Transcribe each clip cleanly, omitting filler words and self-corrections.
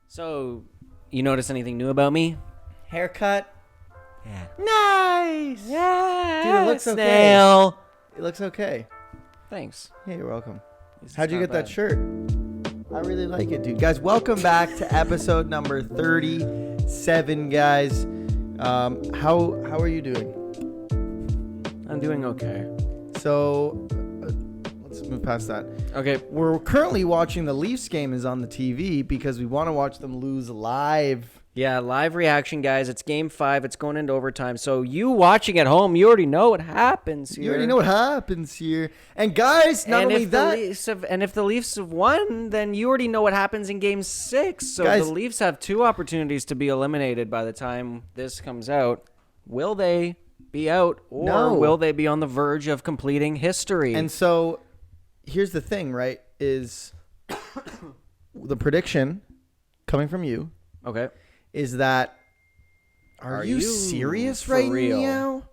So, you notice anything new about me? Haircut. Yeah. Nice. Yeah. Dude, it looks snail. okay. It looks okay. Thanks. Yeah, you're welcome. It's How'd you not get that bad. shirt? I really like it, dude. Guys, welcome back to episode number 37, guys. How are you doing? I'm doing okay. So, let's move past that. Okay. We're currently watching the Leafs game is on the TV because we want to watch them lose live. Yeah, live reaction, guys. It's game 5. It's going into overtime. So you watching at home, you already know what happens here. You already know what happens here. And guys, not only that... if the Leafs have won, then you already know what happens in game 6. So Guys, the Leafs have 2 opportunities to be eliminated by the time this comes out. Will they be out, or No. will they be on the verge of completing history? And so, here's the thing, right, is the prediction coming from you okay. is that, are you serious for right real? now?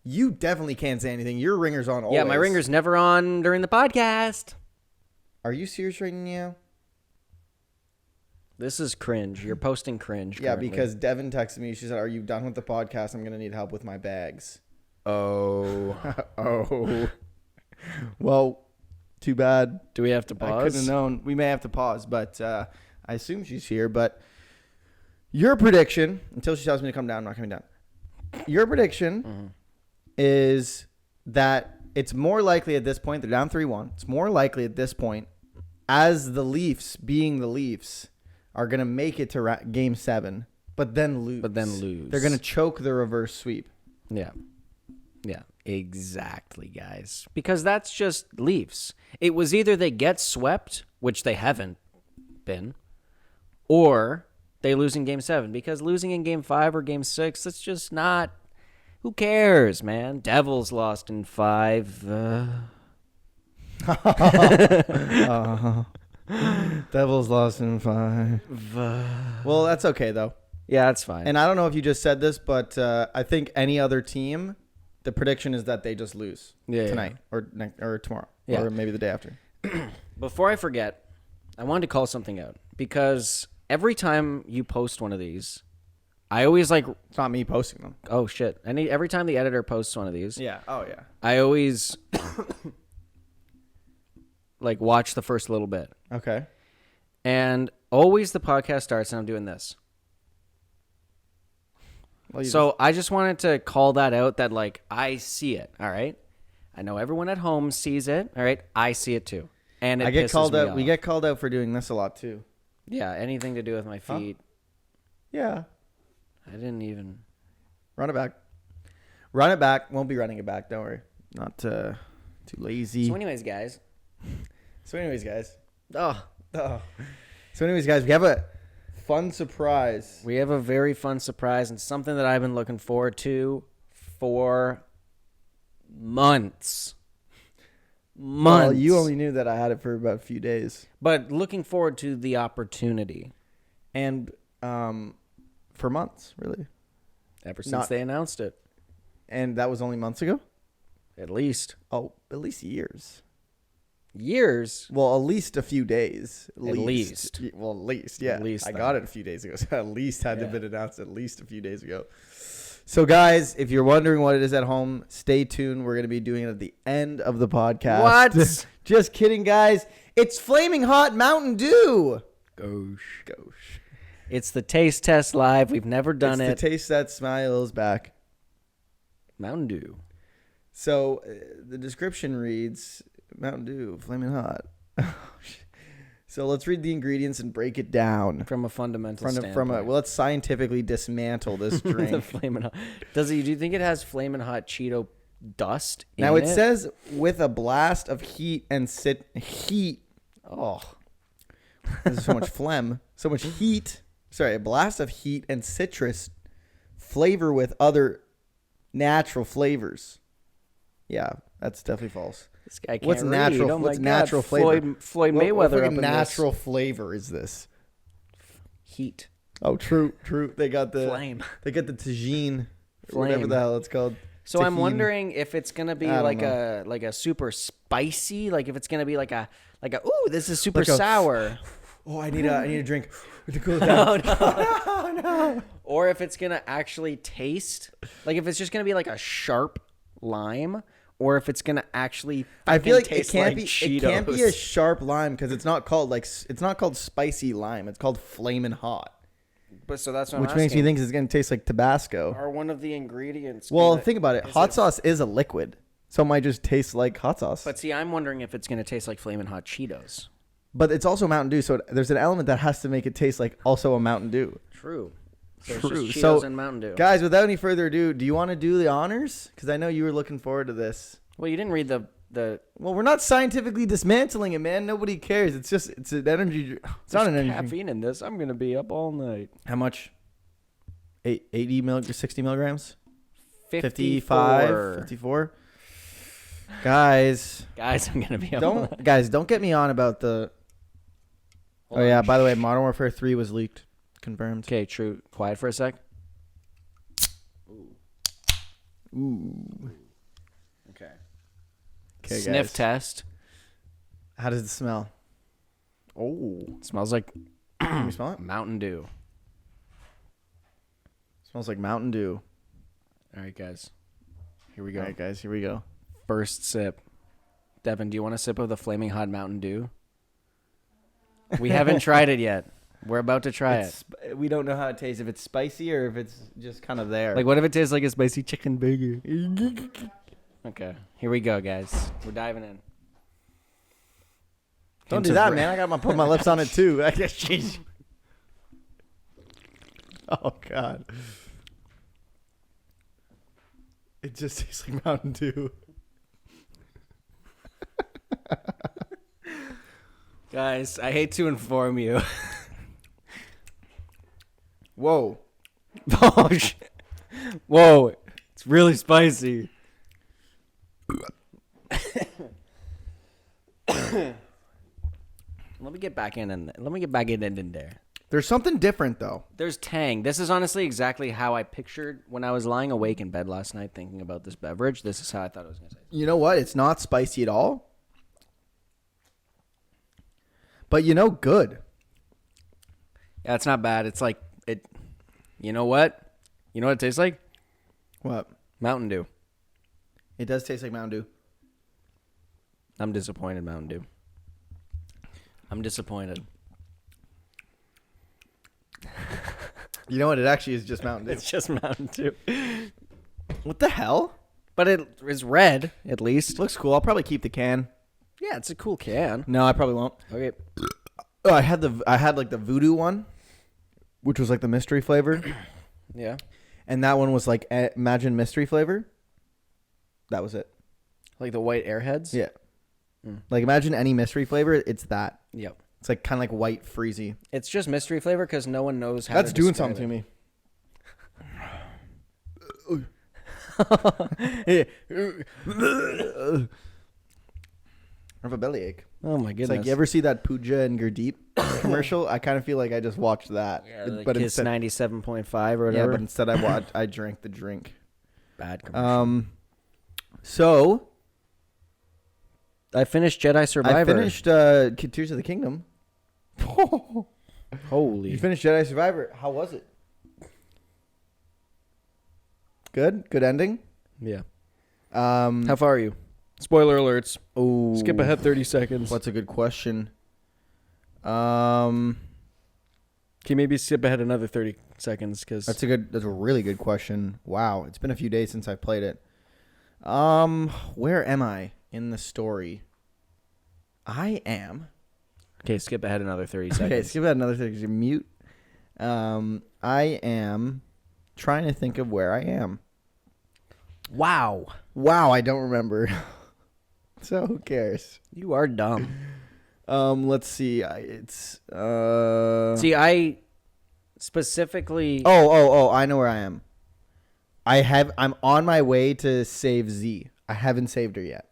You definitely can't say anything. Your ringer's on always. Yeah, my ringer's never on during the podcast. Are you serious right now? This is cringe. You're posting cringe. Yeah, currently. because Devin texted me. She said, are you done with the podcast? I'm going to need help with my bags. Oh. Oh. Well, too bad. Do we have to I couldn't pause? have known. We may have to pause, but I assume she's here. But your prediction, until she tells me to come down, I'm not coming down. Your prediction is that it's more likely at this point, they're down 3-1. It's more likely at this point, as the Leafs, being the Leafs, are going to make it to game 7, but then lose. They're going to choke the reverse sweep. Yeah. Yeah, exactly, guys. Because that's just Leafs. It was either they get swept, which they haven't been, or they lose in game 7. Because losing in game 5 or game 6, that's just not... Who cares, man? Devils lost in 5. Devils lost in 5. Well, that's okay, though. Yeah, that's fine. And I don't know if you just said this, but I think any other team, the prediction is that they just lose tonight or tomorrow or maybe the day after. Before I forget, I wanted to call something out because every time you post one of these, I always like... It's not me posting them. Oh, shit. Every time the editor posts one of these, Yeah. Oh, yeah. I always like watch the first little bit. Okay. And always the podcast starts and I'm doing this. Well, So I just wanted to call that out that like I see it, all right? I know everyone at home sees it, all right? I see it too. And it I get pisses called me out. off. We get called out for doing this a lot too. Yeah, anything to do with my feet. Yeah. I didn't even... Run it back. Run it back. Won't be running it back. Don't worry. Not too lazy. So anyways, guys. So anyways, guys. Oh, So anyways, guys, we have a fun surprise. we have a very fun surprise and something that I've been looking forward to for months. Well, you only knew that I had it for about a few days. But looking forward to the opportunity. And for months, really. Ever since they announced it. And that was only months ago? At least. Oh, at least years. Years? Well, at least a few days. At least. Well, at least, yeah. At least I then. got it a few days ago. So at least had to have been announced at least a few days ago. So, guys, if you're wondering what it is at home, stay tuned. We're going to be doing it at the end of the podcast. What? Just kidding, guys. It's Flaming Hot Mountain Dew. Gosh. Gosh. It's the taste test live. We've never done It's it. the taste that smiles back. Mountain Dew. So the description reads, Mountain Dew, Flaming Hot. So let's read the ingredients and break it down. From a fundamental standpoint. Well, let's scientifically dismantle this The drink. Flamin' Hot. Do you think it has Flamin' Hot Cheeto dust in Now it? it says with a blast of heat and heat. Oh. There's so much phlegm. So much heat. Sorry, a blast of heat and citrus flavor with other natural flavors. Yeah, that's definitely false. This guy can't What's read. natural? Oh my What's God. natural flavor? Floyd Mayweather What up fucking in natural flavor is this? this. Heat. Oh, true. They got the Flame. They got the tagine, Flame. whatever the hell it's called. So I'm Tahini. wondering if it's gonna be I don't like a super spicy, like if it's gonna be like a ooh, this is super Like a- sour. Oh, I need a drink to cool it down. No. Or if it's gonna actually taste, like if it's just gonna be like a sharp lime, or if it's gonna actually. I feel like it taste can't like be. Cheetos. It can't be a sharp lime because it's not called spicy lime. It's called flamin' hot, But so that's what which I'm makes me asking. think it's gonna taste like Tabasco. Are one of the ingredients? Well, gonna- think about it. is Hot sauce is a liquid, so it might just taste like hot sauce. But see, I'm wondering if it's gonna taste like Flamin' Hot Cheetos. But it's also Mountain Dew, so there's an element that has to make it taste like also a Mountain Dew. True. So True. It's just So, Cheetos and Mountain Dew. Guys, without any further ado, do you want to do the honors? Because I know you were looking forward to this. Well, you didn't read the. Well, we're not scientifically dismantling it, man. Nobody cares. It's an energy. It's not an energy. caffeine in this. I'm gonna be up all night. How much? 60 milligrams? 54. 54? Guys, I'm gonna be up all night. don't get me on about the. Hold Oh yeah, on. by the way, Modern Warfare 3 was leaked. Confirmed. Okay, true. Quiet for a sec. Ooh. Okay. Okay, Sniff guys. test. How does it smell? Oh, smells like Can you smell it? Mountain Dew. Smells like Mountain Dew. All right, guys. Here we go. All right, guys, here we go. First sip. Devin, do you want a sip of the flaming hot Mountain Dew? We haven't tried it yet. We're about to try it. We don't know how it tastes. If it's spicy or if it's just kind of there. Like, what if it tastes like a spicy chicken burger? Okay, here we go, guys. We're diving in. Don't Hint do of that, red. man. I got my put my lips on it too. I guess. Jeez. Oh God. It just tastes like Mountain Dew. Guys, I hate to inform you. Whoa. Oh, shit. Whoa, it's really spicy. Let me get back in there. There's something different though. There's tang. This is honestly exactly how I pictured when I was lying awake in bed last night thinking about this beverage. This is how I thought it was going to taste. You know what? It's not spicy at all. But good. Yeah, it's not bad. It's like it. You know what? You know what it tastes like? What? Mountain Dew. It does taste like Mountain Dew. I'm disappointed, Mountain Dew. I'm disappointed. You know what? It actually is just Mountain Dew. It's just Mountain Dew. What the hell? But it is red, at least. Looks cool. I'll probably keep the can. Yeah, it's a cool can. No, I probably won't. Okay. Oh, I had like the voodoo one, which was like the mystery flavor, Yeah. and that one was like imagine mystery flavor. That was it. Like the white airheads? Yeah. Like imagine any mystery flavor, it's that. Yep. It's like kind of like white freezy. It's just mystery flavor because no one knows how That's to doing describe something it. to me. I have a bellyache. Oh, my It's goodness. like you ever see that Pooja and Gurdeep commercial? I kind of feel like I just watched that. Yeah, like but Kiss instead, 97.5 or yeah, whatever. but instead I drank the drink. Bad commercial. So I finished Jedi Survivor. I finished Tears of the Kingdom. Holy. You finished Jedi Survivor. How was it? Good? Good ending? Yeah. How How far are you? Spoiler alerts. Oh, Skip ahead 30 seconds. What's a good question? Can you maybe skip ahead another 30 seconds? Because That's a really good question. Wow, it's been a few days since I played it. Where am I in the story? I am. Okay, skip ahead another 30 seconds. Okay, skip ahead another thing 'cause you're mute. I am trying to think of where I am. Wow. Wow, I don't remember. So who cares? You are dumb. Let's see. See, I specifically... Oh, I know where I am. I'm on my way to save Z. I haven't saved her yet.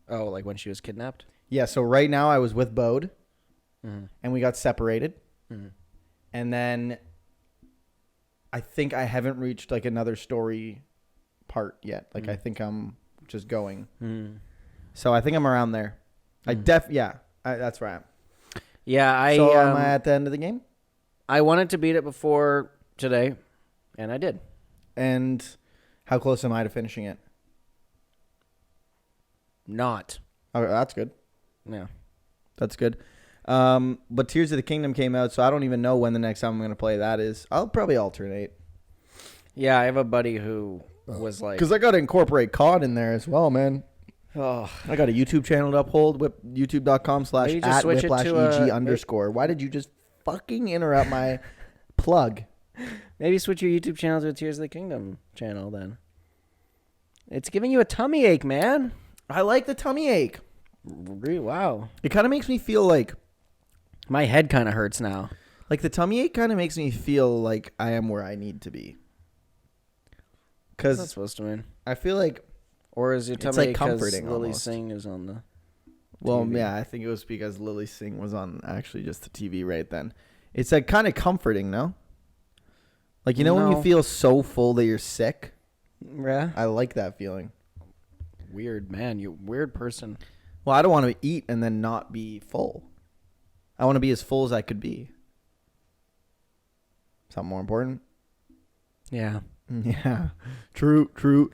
Oh, like when she was kidnapped? Yeah, so right now I was with Bode, Mm-hmm. and we got separated. Mm-hmm. And then I think I haven't reached like another story part yet. Like I think I'm just going. Mm-hmm. So I think I'm around there. That's where I am. Yeah, So am I at the end of the game? I wanted to beat it before today, and I did. And how close am I to finishing it? Not. Oh, that's good. Yeah. That's good. But Tears of the Kingdom came out, so I don't even know when the next time I'm going to play that is. I'll probably alternate. Yeah, I have a buddy who was like... Because I got to incorporate COD in there as well, man. Oh, I got a YouTube channel to uphold, youtube.com/@whiplasheg_. Why did you just fucking interrupt my plug? maybe switch your YouTube channel to a Tears of the Kingdom channel then. It's giving you a tummy ache, man. I like the tummy ache. Wow. It kind of makes me feel like My head kind of hurts now. Like the tummy ache kind of makes me feel like I am where I need to be. What's that Because supposed to mean? I feel like, Or is your It's tummy like ache 'cause comforting Lily almost. Singh is on the well, TV? yeah, I think it was because Lily Singh was on actually just the TV right then. It's like kind of comforting, no? Like, you know when No. you feel so full that you're sick? Yeah. I like that feeling. Weird, man. You weird person. Well, I don't want to eat and then not be full. I want to be as full as I could be. Something more important? Yeah. Yeah. True. Turn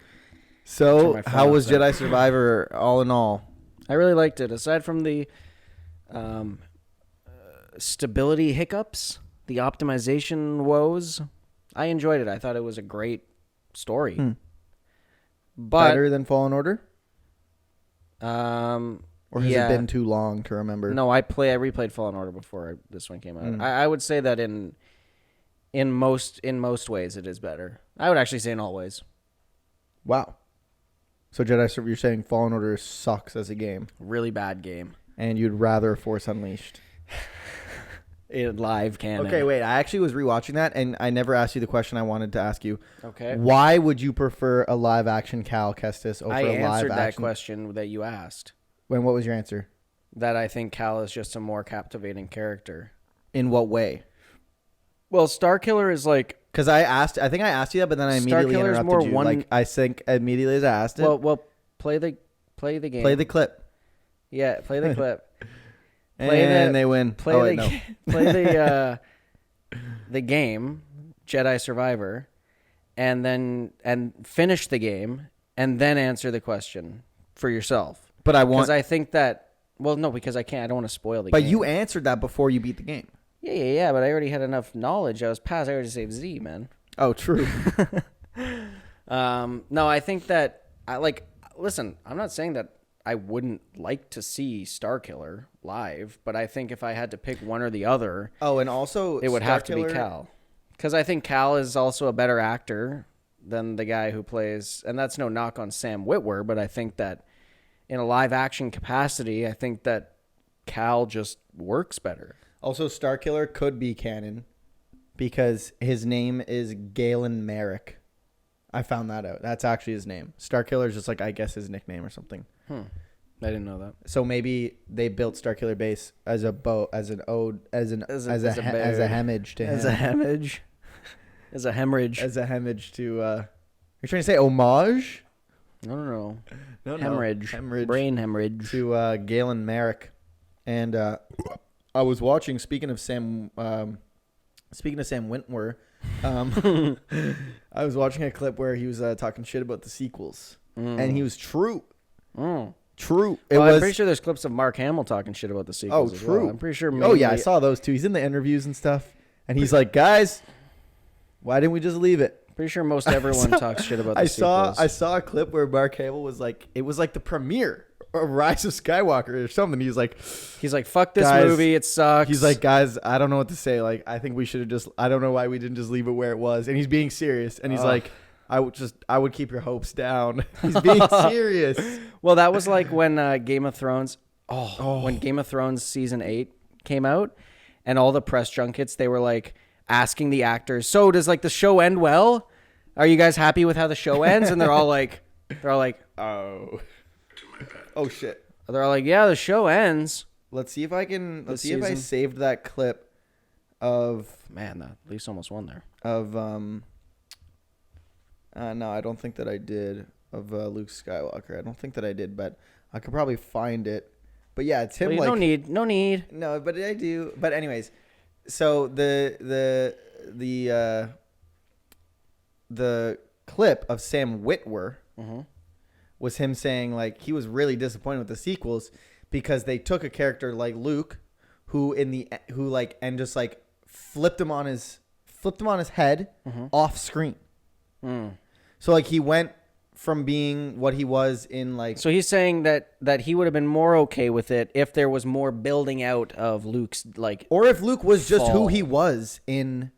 So, my phone how off was there. Jedi Survivor all in all? I really liked it. Aside from the stability hiccups, the optimization woes, I enjoyed it. I thought it was a great story. But Better than Fallen Order? Or has yeah. it been too long to remember? No, I replayed Fallen Order before this one came out. Mm. I would say that in most ways it is better. I would actually say in all ways. Wow. So Jedi Survivor, you're saying Fallen Order sucks as a game, Really bad game. and you'd rather Force Unleashed. In live canon. Okay, wait. I actually was rewatching that, and I never asked you the question I wanted to ask you. Okay. Why would you prefer a live action Cal Kestis over I a live answered that action? question that you asked. What was your answer? That I think Cal is just a more captivating character. In what way? Well, Starkiller is like... Because I think I asked you that, but then I immediately Starkiller's interrupted more you. one- Like I think immediately as I asked it. Well, play the game. Play the clip. Yeah, play the clip. And they win. Play no. play the game, Jedi Survivor, and finish the game, and then answer the question for yourself. But I want. Because I think that. Well, no, because I can't. I don't want to spoil the But game. you answered that before you beat the game. Yeah. But I already had enough knowledge. I was past. I already saved Z, man. Oh, true. No, I think that listen, I'm not saying that I wouldn't like to see Starkiller live, but I think if I had to pick one or the other, Oh, and also it would have to be Starkiller- Cal. Because I think Cal is also a better actor than the guy who plays, and that's no knock on Sam Witwer, but I think that in a live action capacity, I think that Cal just works better. Also, Starkiller could be canon because his name is Galen Merrick. I found that out. That's actually his name. Starkiller is just like, I guess, his nickname or something. I didn't know that. So maybe they built Starkiller Base as a as an ode, as a homage to him. As a hemorrhage. As a hemorrhage. As a homage to. You're trying to say homage? No. No, Hemorrhage. Brain hemorrhage. To Galen Merrick, and I was watching. Speaking of Sam Witwer, I was watching a clip where he was talking shit about the sequels, and he was true. True. I'm pretty sure there's clips of Mark Hamill talking shit about the sequels. Oh, as true. well. I'm pretty sure. Oh yeah, I mainly- saw those too. He's in the interviews and stuff, and he's like, "Guys, why didn't we just leave it?" Pretty sure most everyone talks shit about the sequels. I saw a clip where Mark Hamill was like, it was like the premiere of Rise of Skywalker or something. He's like, fuck this Guys, movie, it sucks. He's like, guys, I don't know what to say. Like, I think we should have just. I don't know why we didn't just leave it where it was. And he's being serious. And he's like, I would keep your hopes down. He's being serious. well, that was like when Game of Thrones. When Game of Thrones season 8 came out, and all the press junkets, they were like asking the actors, "So does like the show end well? Are you guys happy with how the show ends?" And they're all like, Oh shit. they're all like, "Yeah, the show ends." Let's see if I can. Let's This see if I season. saved that clip of Man, that Leafs almost won there. No, I don't think that I did of Luke Skywalker. I don't think that I did, but I could probably find it. But yeah, it's him. Well, Like no need. no, but I do. But anyways, so the clip of Sam Witwer was him saying like he was really disappointed with the sequels because they took a character like Luke, who just like flipped him on his head off screen. So like he went from being what he was in like. So he's saying that he would have been more okay with it if there was more building out of Luke's like, or if Luke was just who fall. he was in.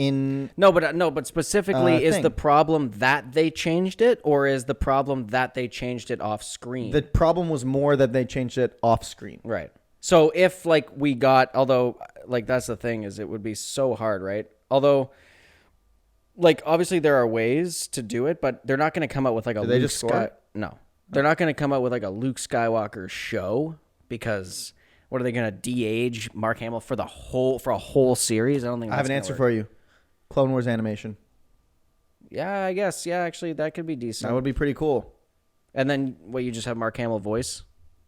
No, but specifically, is thing. the problem that they changed it, or is the problem that they changed it off screen? The problem was more that they changed it off screen. Right. So if like we got, although like that's the thing is it would be so hard, right? Although like obviously there are ways to do it, but they're not going to come out with like a they just score? No. They're not going to come out with like a Luke Skywalker show because what are they going to de-age Mark Hamill for a whole series? I don't think I have an answer for you. Clone Wars animation. Yeah, I guess. Yeah, actually that could be decent. That would be pretty cool. And then what, you just have Mark Hamill voice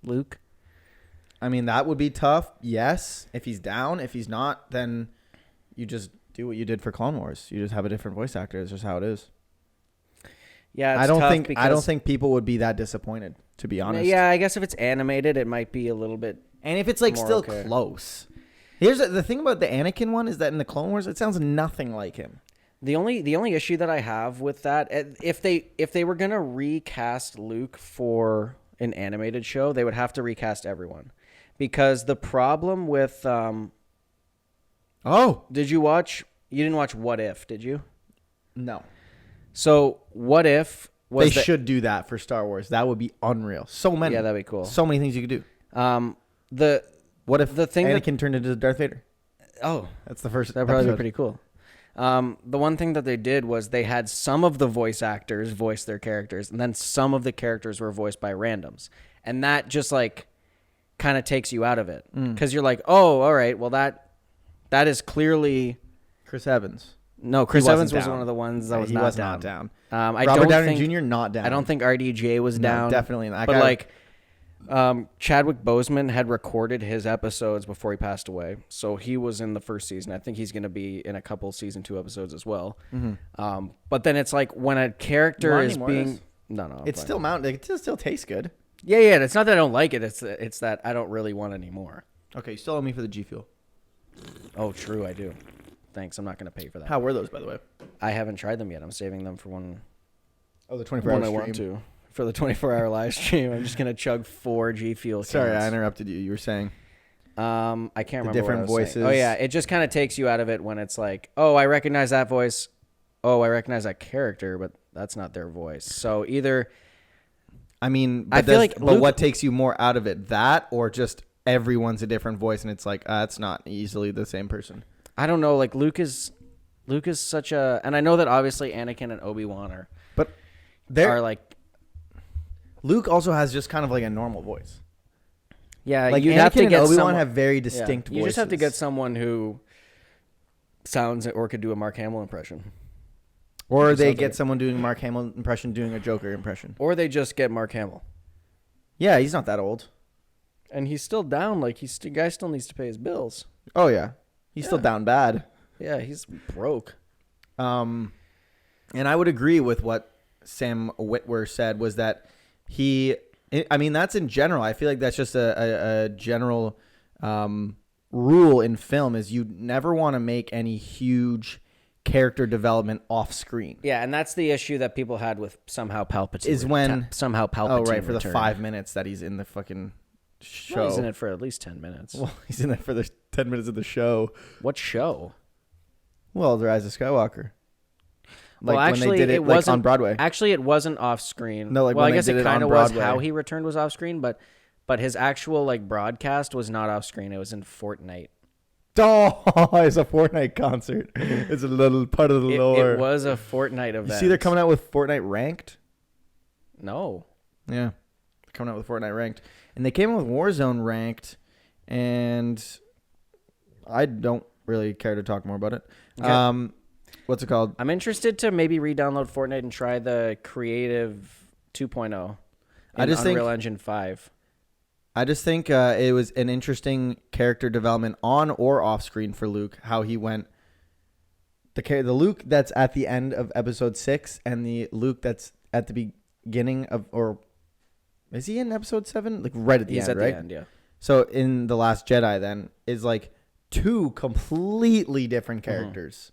Luke? I mean, that would be tough. Yes, if he's down. If he's not, then you just do what you did for Clone Wars. You just have a different voice actor. It's just how it is. Yeah, it's I don't tough think because, people would be that disappointed, to be honest. yeah, I guess if it's animated, it might be a little bit. And if it's like more still okay. close. Here's the thing about the Anakin one is that in the Clone Wars, it sounds nothing like him. The only issue that I have with that, if they were gonna recast Luke for an animated show, they would have to recast everyone, because the problem with did you watch? You didn't watch What If, did you? No. So What If was They should do that for Star Wars. That would be unreal. So many. Yeah, that'd be cool. So many things you could do. What if the thing Anakin turned into Darth Vader? Oh, that's the first. That'd probably episode. be pretty cool. The one thing that they did was they had some of the voice actors voice their characters, and then some of the characters were voiced by randoms, and that just like kind of takes you out of it because you're like, oh, all right, well that is clearly Chris Evans. No, Chris Evans was down. one of the ones that was he not was down. not down. I Robert don't Downey think, Jr. not down. I don't think RDJ was down. Definitely not. But like, Chadwick Boseman had recorded his episodes before he passed away, so he was in the first season. I think he's going to be in a couple season 2 episodes as well. But then it's like when a character is being no, it's still mounted. It still tastes good. Yeah. It's not that I don't like it. It's that I don't really want any more. Okay, you still owe me for the G Fuel. Oh, true, I do. Thanks. I'm not going to pay for that. How were those, by the way? I haven't tried them yet. I'm saving them for when. Oh, the 24-hour stream. I want to. For the 24-hour live stream, I'm just gonna chug 4 G Fuel. Sorry, I interrupted you. You were saying. I can't remember. Different what I was voices. saying. Oh yeah, it just kind of takes you out of it when it's like, oh, I recognize that voice. Oh, I recognize that character, but that's not their voice. So either. I mean, I feel like but what takes you more out of it, that or just everyone's a different voice, and it's like it's not easily the same person. I don't know. Like Luke is such a, and I know that obviously Anakin and Obi-Wan are like. Luke also has just kind of like a normal voice. Yeah, like you'd Anakin have to and get Obi-Wan have very distinct voices. You just have to get someone who sounds or could do a Mark Hamill impression. Or they get someone doing a Mark Hamill impression, doing a Joker impression. Or they just get Mark Hamill. Yeah, he's not that old. And he's still down. Like, the guy still needs to pay his bills. Oh, yeah. He's still down bad. Yeah, he's broke. And I would agree with what Sam Witwer said was that that's in general. I feel like that's just a general rule in film is you never want to make any huge character development off screen. Yeah, and that's the issue that people had with somehow Palpatine. Is when somehow Palpatine. Oh, right, for returned. the 5 minutes that he's in the fucking show. Well, he's in it for at least 10 minutes. Well, he's in it for the 10 minutes of the show. What show? Well, The Rise of Skywalker. Like well, actually, when they did it wasn't on Broadway. Actually, it wasn't off screen. No, like well, when I guess they did it kind of on was Broadway. how he returned was off screen, but his actual like broadcast was not off screen. It was in Fortnite. Oh, it's a Fortnite concert. It's a little part of the lore. It was a Fortnite event. You see, they're coming out with Fortnite Ranked. No. Yeah, they're coming out with Fortnite Ranked, and they came out with Warzone Ranked, and I don't really care to talk more about it. Okay. What's it called? I'm interested to maybe re-download Fortnite and try the Creative 2.0 in Unreal Engine 5. I just think it was an interesting character development on or off screen for Luke. How he went the Luke that's at the end of episode 6 and the Luke that's at the beginning of, or is he in episode 7? Like right at the He's end, at right? the end, yeah. So in The Last Jedi, then is like 2 completely different characters.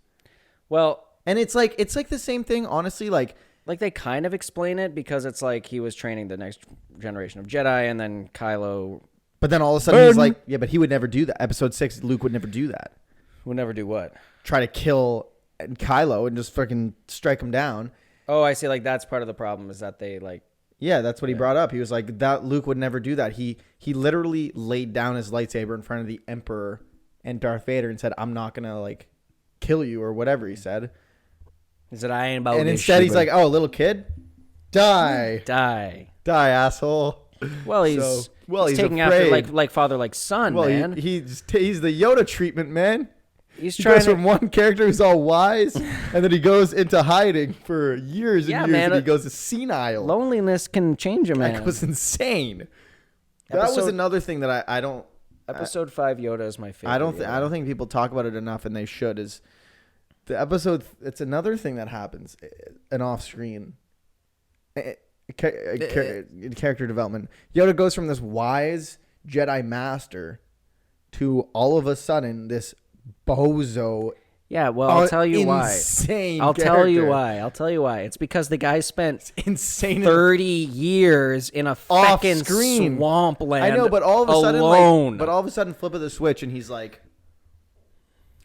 Well, And it's like the same thing, honestly. Like they kind of explain it because it's like he was training the next generation of Jedi, and then Kylo but then all of a sudden he's like, yeah, but he would never do that. Episode 6, Luke would never do that. would never do what? Try to kill Kylo and just fucking strike him down. Oh, I see. Like that's part of the problem is that they like. Yeah, that's what he brought up. He was like, that Luke would never do that. He literally laid down his lightsaber in front of the Emperor and Darth Vader and said, I'm not going to like kill you or whatever he said. He said, I ain't about And this instead shit, he's like, oh, little kid, die, asshole. Well, he's he's taking afraid. after like father, like son, Well, man. he's the Yoda treatment, man. He's He trying goes to. from one character who's all wise, and then he goes into hiding for years and Yeah, years, man, and he goes senile. Loneliness can change a man. That was insane. That was Episode- another thing that I don't. Episode 5 Yoda is my favorite. I don't think people talk about it enough, and they should. Is the episode? It's another thing that happens, an off screen. Character development. Yoda goes from this wise Jedi master to all of a sudden this bozo. Yeah, well, I'll tell you why. Insane. I'll tell you why. It's because the guy spent Insane. 30 years in a fucking screen. swamp land. I know, but all of a sudden, alone. flip of the switch, and he's like,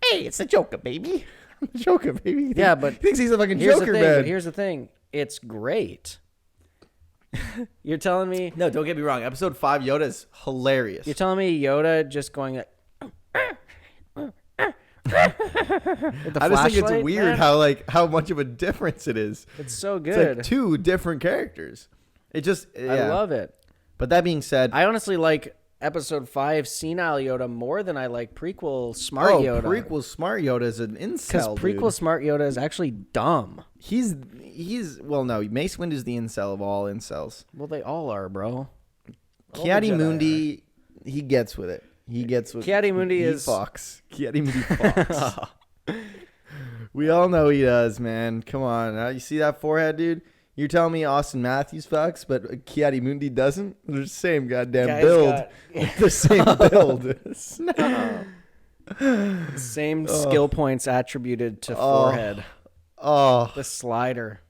"Hey, it's the Joker, baby. I'm the Joker, baby." Yeah, but he thinks he's a fucking here's Joker, the thing, man. But here's the thing. It's great. You're telling me? No, don't get me wrong. Episode 5, Yoda is hilarious. You're telling me Yoda just going like, with the I just think it's flashlight, weird man? how much of a difference it is. It's so It's good. like 2 different characters. It just, yeah. I love it. But that being said, I honestly like episode 5 senile Yoda more than I like prequel smart Yoda. prequel smart Yoda is an Because incel, prequel dude. smart Yoda is actually dumb. He's well, no, Mace Windu is the incel of all incels. Well, they all are, bro. All the Kiadi Jedi Mundi, he gets with it. He gets with Kiadi-Mundi he is- Fox. Kiadi-Mundi Fox. We all know he does, man. Come on. You see that forehead, dude? You're telling me Austin Matthews fucks, but Kiadi-Mundi doesn't? They're the same goddamn Guy's build. The same build. Same skill points attributed to forehead. Oh. The slider.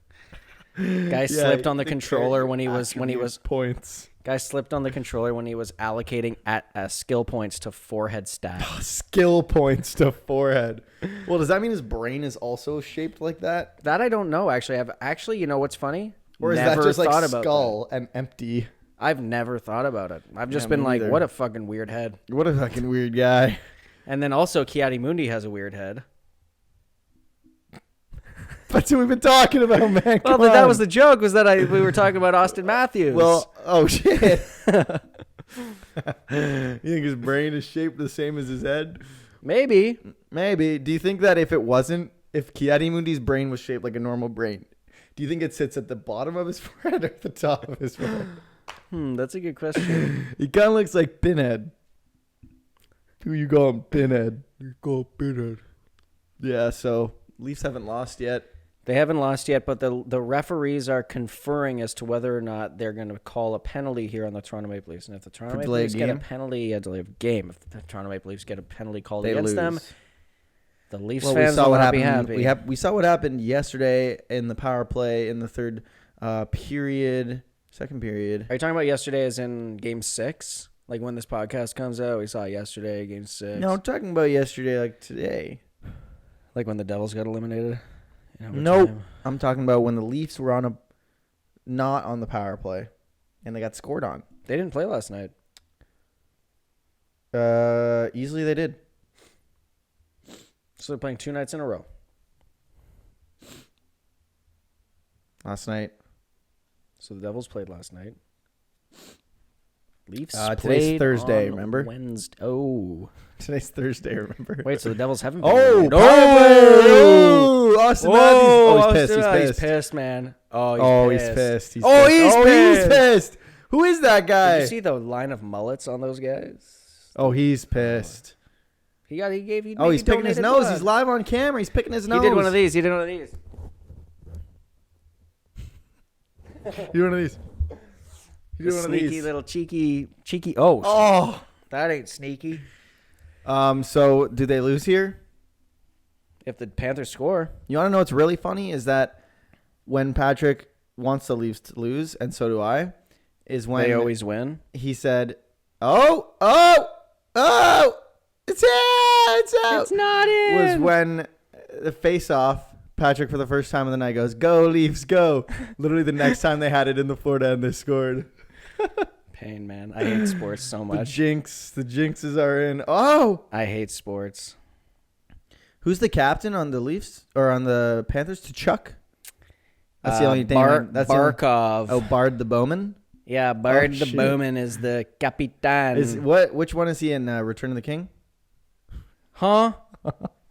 Guy slipped on the controller when he was points. Guy slipped on the controller when he was allocating at skill points to forehead stat. Skill points to forehead. Well, does that mean his brain is also shaped like that? That I don't know. Actually, you know what's funny? Or is Never that just like thought about skull and empty? that. I've never thought about it. I've just Yeah, been me like, neither. what a fucking weird head. What a fucking weird guy. And then also Kiadi-Mundi has a weird head. That's what we've been talking about, man. Well, Come but that on. was the joke. Was that we were talking about Austin Matthews? Well, oh shit. You think his brain is shaped the same as his head? maybe. Maybe. Do you think that if Kiadi-Mundi's brain was shaped like a normal brain, do you think it sits at the bottom of his forehead or at the top of his forehead? That's a good question. He kind of looks like Pinhead. Who you call him? Pinhead. You call Pinhead. Yeah, so Leafs haven't lost yet. They haven't lost yet, but the referees are conferring as to whether or not they're going to call a penalty here on the Toronto Maple Leafs. And if the Toronto Maple Leafs get a penalty, a delay of game. If the Toronto Maple Leafs get a penalty called against them, the Leafs fans will not be happy. We saw what happened yesterday in the power play in the second period. Are you talking about yesterday as in Game 6? Like when this podcast comes out, we saw yesterday, Game 6. No, I'm talking about yesterday, like today. Like when the Devils got eliminated? Nope. I'm talking about when the Leafs were not on the power play, and they got scored on. They didn't play last night. Easily they did. So they're playing 2 nights in a row. Last night. So the Devils played last night. Leafs Today's played Thursday, on remember? Wednesday. Oh. Today's Thursday, remember? Wait, so the Devils haven't Oh, played. oh, Austin Matthews. Oh, he's pissed. He's pissed, man. Oh, he's pissed. Oh, he's pissed. Who is that guy? Did you see the line of mullets on those guys? Oh, he's pissed. He gave. Oh, he's picking his nose. Blood. He's live on camera. He's picking his nose. He did one of these. You do one of these. You do one of Sneaky these. little cheeky. Oh, that ain't sneaky. So do they lose here? If the Panthers score, You want to know what's really funny is that when Patrick wants the Leafs to lose, and so do I, is when they always win. he said, "Oh, it's out." It's not in. Was when the face-off, Patrick for the first time of the night goes, "Go Leafs, go!" Literally the next time they had it in the Florida and they scored. Pain, man. I hate sports so The much. jinxes are in. Oh, I hate sports. who's the captain on the Leafs or on the Panthers? To Chuck. That's the only thing. That's the only- Barkov. Bard the Bowman. Yeah, Bard Oh, the shit. Bowman is the Capitan. Which one is he in Return of the King? Huh?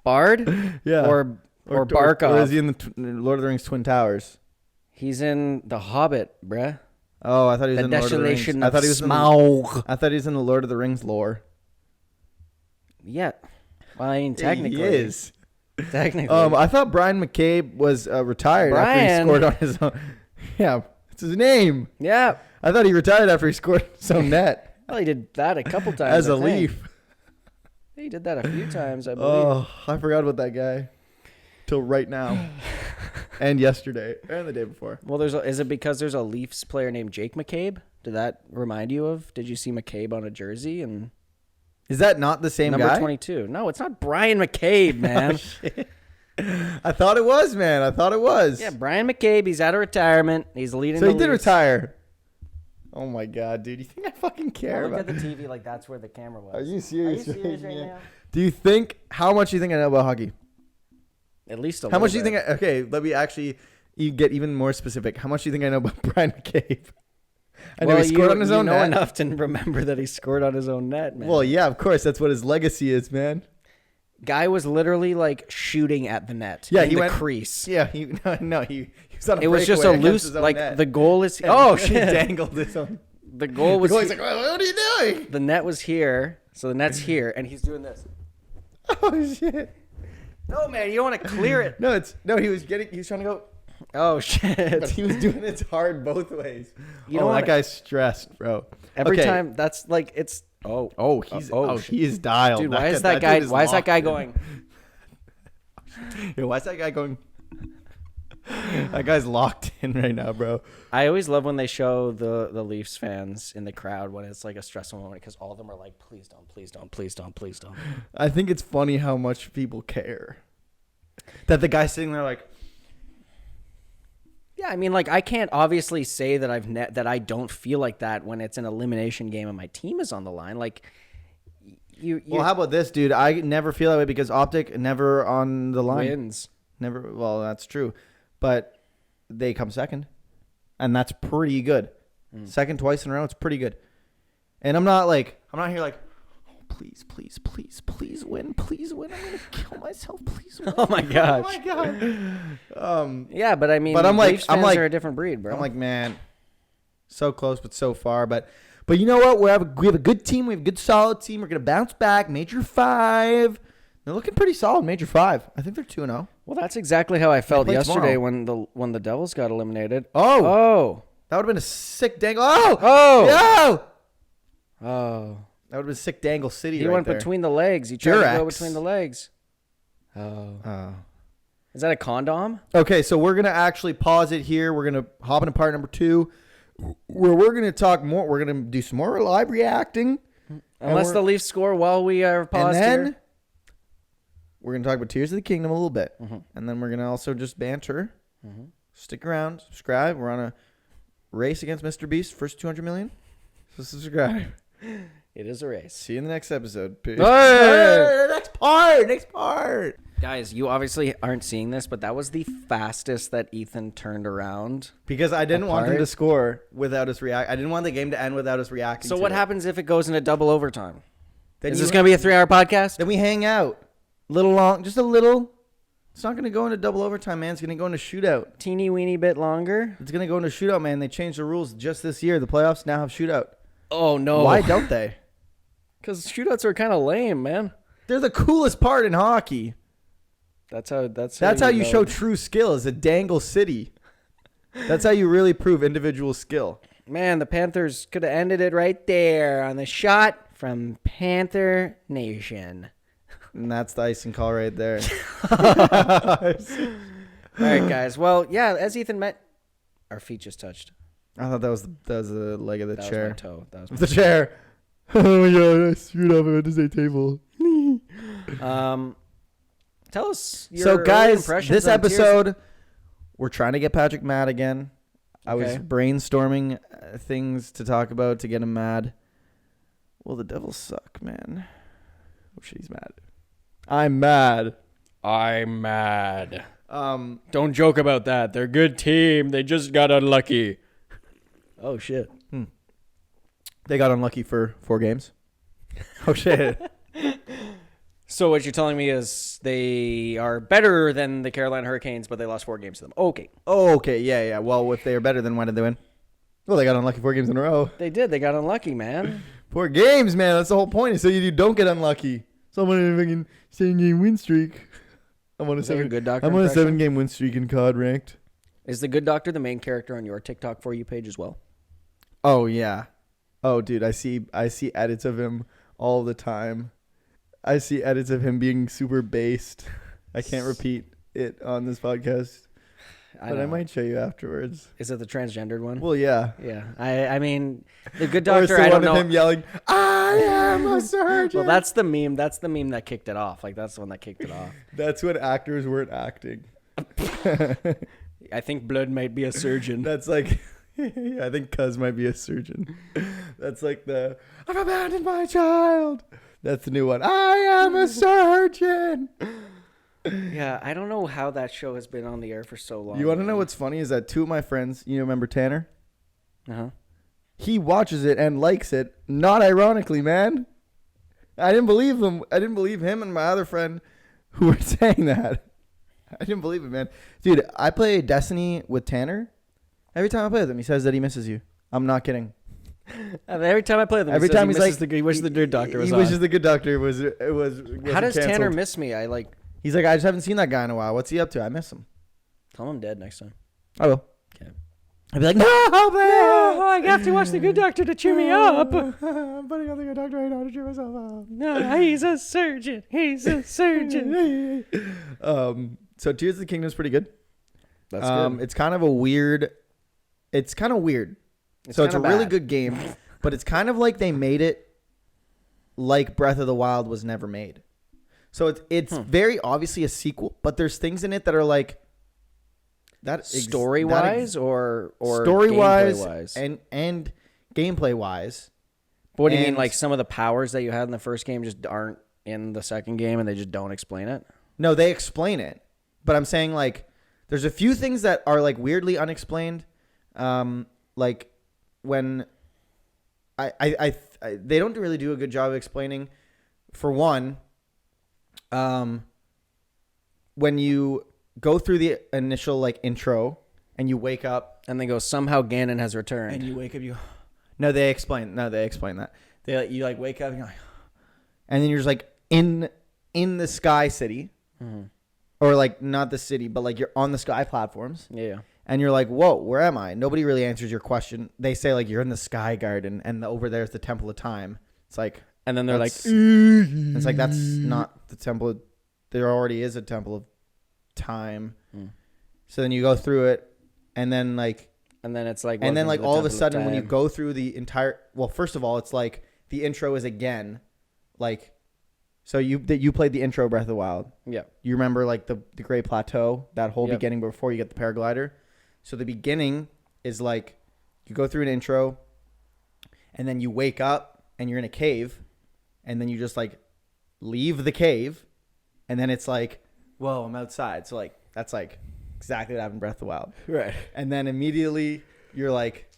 Bard? Yeah. Or Barkov? Or is he in the Lord of the Rings Twin Towers? He's in The Hobbit, bruh. Oh, I thought he was The in Lord of the Rings. Desolation I of thought he was Smaug. I thought he was in the Lord of the Rings lore. Yeah. Well, I mean, technically. He is. Technically. I thought Brian McCabe was retired after he Brian. scored on his own. Yeah, it's his name. Yeah. I thought he retired after he scored his own net Well, he did that a couple times. as a I think. Leaf. He did that a few times, I believe. Oh, I forgot about that guy till right now, and yesterday, and the day before. Well, is it because there's a Leafs player named Jake McCabe? Did that remind you of? Did you see McCabe on a jersey and Is that not the same number guy? 22? No, it's not Brian McCabe, man. I thought it was, man. I thought it was. Yeah, Brian McCabe. He's out of retirement. He's leading. So the he did Leafs. retire. Oh my god, dude! You think I fucking care Look about? at the TV like that's where the camera was. Are you serious? Are you serious right man? now? Do you think? How much do you think I know about hockey? At least a How little much do you bit. think? Okay, let me actually get even more specific. How much do you think I know about Brian McCabe? I know Well, he scored on his own know net. enough to remember that he scored on his own net, man. Well, yeah, of course. That's what his legacy is, man. Guy was literally like shooting at the net. Yeah, in he the went crease. Yeah, he was on a It was just a breakaway against loose his own like net. the goal is. And Oh he shit! dangled his own. The goal was. The goalie's like, what are you doing? The net was here, so the net's here, and he's doing this. Oh shit! No, man, you don't want to clear it. He was trying to go, Oh but shit! he was doing it hard both ways. You know that what? guy's stressed, bro. Every Okay. time that's like it's. Shit. He is dialed. Dude, why is that guy? dude Why is that locked guy in. going? Yo, why is that guy going? That guy's locked in right now, bro. I always love when they show the Leafs fans in the crowd when it's like a stressful moment because all of them are like, please don't, please don't, please don't, please don't. I think it's funny how much people care. That the guy's sitting there like, Yeah, I mean, like I can't obviously say that that I don't feel like that when it's an elimination game and my team is on the line. Like, you well, how about this, dude? I never feel that way because Optic never on the line. wins. Never. Well, that's true, but they come second, and that's pretty good. Second twice in a row, it's pretty good. And I'm not here like, oh, please win, please win. I'm gonna kill myself, please win. Oh my gosh. Oh my god. Yeah, but I mean, But I'm like- Leafs I'm fans like- are a different breed, bro. I'm like, man, so close but so far. But you know what? We have a good team. We have a good solid team. We're gonna bounce back. Major 5. They're looking pretty solid. Major 5. I think they're 2-0. well, that's exactly how I felt play yesterday tomorrow. when the Devils got eliminated. Oh, that would have been a sick dangle. Oh, Oh! yo! Oh. That would have been sick dangle city. He right went there. between the legs. He tried to go Durex. between the legs. Oh. Oh. Is that a condom? Okay, so we're gonna actually pause it here. We're gonna hop into part number 2, where we're gonna talk more. We're gonna do some more live reacting, Unless the Leafs score while we are paused and then here. we're gonna talk about Tears of the Kingdom a little bit, and then we're gonna also just banter. Stick around, subscribe. We're on a race against Mr. Beast, first 200 million. So subscribe. It is a race. See you in the next episode. Peace. Hey! Next part. Guys, you obviously aren't seeing this, but that was the fastest that Ethan turned around. Because I didn't want him Apart. to score without us react. I didn't want the game to end without us reacting. So to what it. happens if it goes into double overtime? Then Is you this going to be a 3-hour podcast? Then we hang out. Little long, just a little. It's not going to go into double overtime, man. It's going to go into shootout. Teeny weeny bit longer. It's going to go into shootout, man. They changed the rules just this year. The playoffs now have shootout. Oh no! Why don't they? Because shootouts are kind of lame, man. They're the coolest part in hockey. That's how you show true skill is a dangle city. That's how you really prove individual skill. Man, the Panthers could have ended it right there on the shot from Panther Nation. And that's the icing call right there. All right, guys. Well, yeah, as Ethan met, our feet just touched. I thought that was the leg of the That chair. was my toe. That was my The chair. Oh my god, I screwed up. I had to say table. Tell us your So, early guys, impressions this on Tears. episode, we're trying to get Patrick mad again. I was Okay. brainstorming things to talk about to get him mad. Well, the Devils suck, man. Oh shit, he's mad. I'm mad. I'm mad. Don't joke about that. They're a good team. They just got unlucky. Oh shit. They got unlucky for 4 games. Oh shit. So what you're telling me is they are better than the Carolina Hurricanes, but they lost 4 games to them. Okay. Oh, okay. Yeah. Well, if they are better, then why did they win? Well, they got unlucky 4 games in a row. They did. They got unlucky, man. 4 games, man. That's the whole point. So you don't get unlucky. So I'm on a fucking 7-game win streak. I'm on a Is that your Good Doctor I'm on a impression? 7-game win streak in COD ranked. Is the Good Doctor the main character on your TikTok For You page as well? Oh yeah. Oh dude, I see edits of him all the time. I see edits of him being super based. I can't repeat it on this podcast, but I might show you afterwards. Is it the transgendered one? Well, yeah. Yeah. I mean, the Good Or it's Doctor, the I don't one of know. him yelling, "I am a surgeon." Well, that's the meme. That's the meme that kicked it off. Like, that's the one that kicked it off. That's when actors weren't acting. I think Blood might be a surgeon. That's like, I think Cuz might be a surgeon. That's like the, "I've abandoned my child." That's the new one. "I am a surgeon." Yeah, I don't know how that show has been on the air for so long. You want to know what's funny is that 2 of my friends, you remember Tanner? Uh-huh. He watches it and likes it. Not ironically, man. I didn't believe them. I didn't believe him and my other friend who were saying that. I didn't believe it, man. Dude, I play Destiny with Tanner. Every time I play with him, he says that he misses you. I'm not kidding. And every time I play them, Every time he's like, he wishes the Good Doctor was he on. wishes the Good Doctor was How does Tanner canceled. miss me? I like He's like, "I just haven't seen that guy in a while. What's he up to? I miss him." tell him I'm dead next time. I will. Okay. I'd be like, "No, man. I have to watch the Good Doctor to cheer me up. I'm putting on the Good Doctor right now to cheer myself up." No, he's a surgeon. He's a surgeon. So Tears of the Kingdom is pretty good. That's good. It's kind of a weird. It's kind of weird. It's a kinda really bad. good game, but it's kind of like they made it like Breath of the Wild was never made. So it's very obviously a sequel, but there's things in it that are like that Story wise or story wise gameplay-wise? and gameplay wise. But what do you mean? and- Like some of the powers that you had in the first game just aren't in the second game, and they just don't explain it? No, they explain it, but I'm saying like there's a few things that are like weirdly unexplained. Like when they don't really do a good job of explaining. For one, when you go through the initial like intro and you wake up And they go, somehow Ganon has returned. and you wake up, they explain that you like wake up and you're like, and then you're just like in the Sky City, or like not the city, but like you're on the sky platforms. Yeah. And you're like, whoa, where am I? Nobody really answers your question. They say, like, you're in the Sky Garden, and over there's the Temple of Time. It's like... And then they're like... It's like, that's not the Temple. There already is a Temple of Time. So then you go through it, and then, like... And then it's like... And then, welcome like, to the all of a Temple sudden, when you Time. go through the entire... Well, first of all, it's like, the intro is again, like... So you played the intro Breath of the Wild. Yeah. You remember, like, the Great Plateau, that whole Yep. beginning before you get the paraglider? So the beginning is like you go through an intro and then you wake up and you're in a cave and then you just like leave the cave and then it's like, whoa, I'm outside. So like that's like exactly what happened in Breath of the Wild. Right. And then immediately you're like,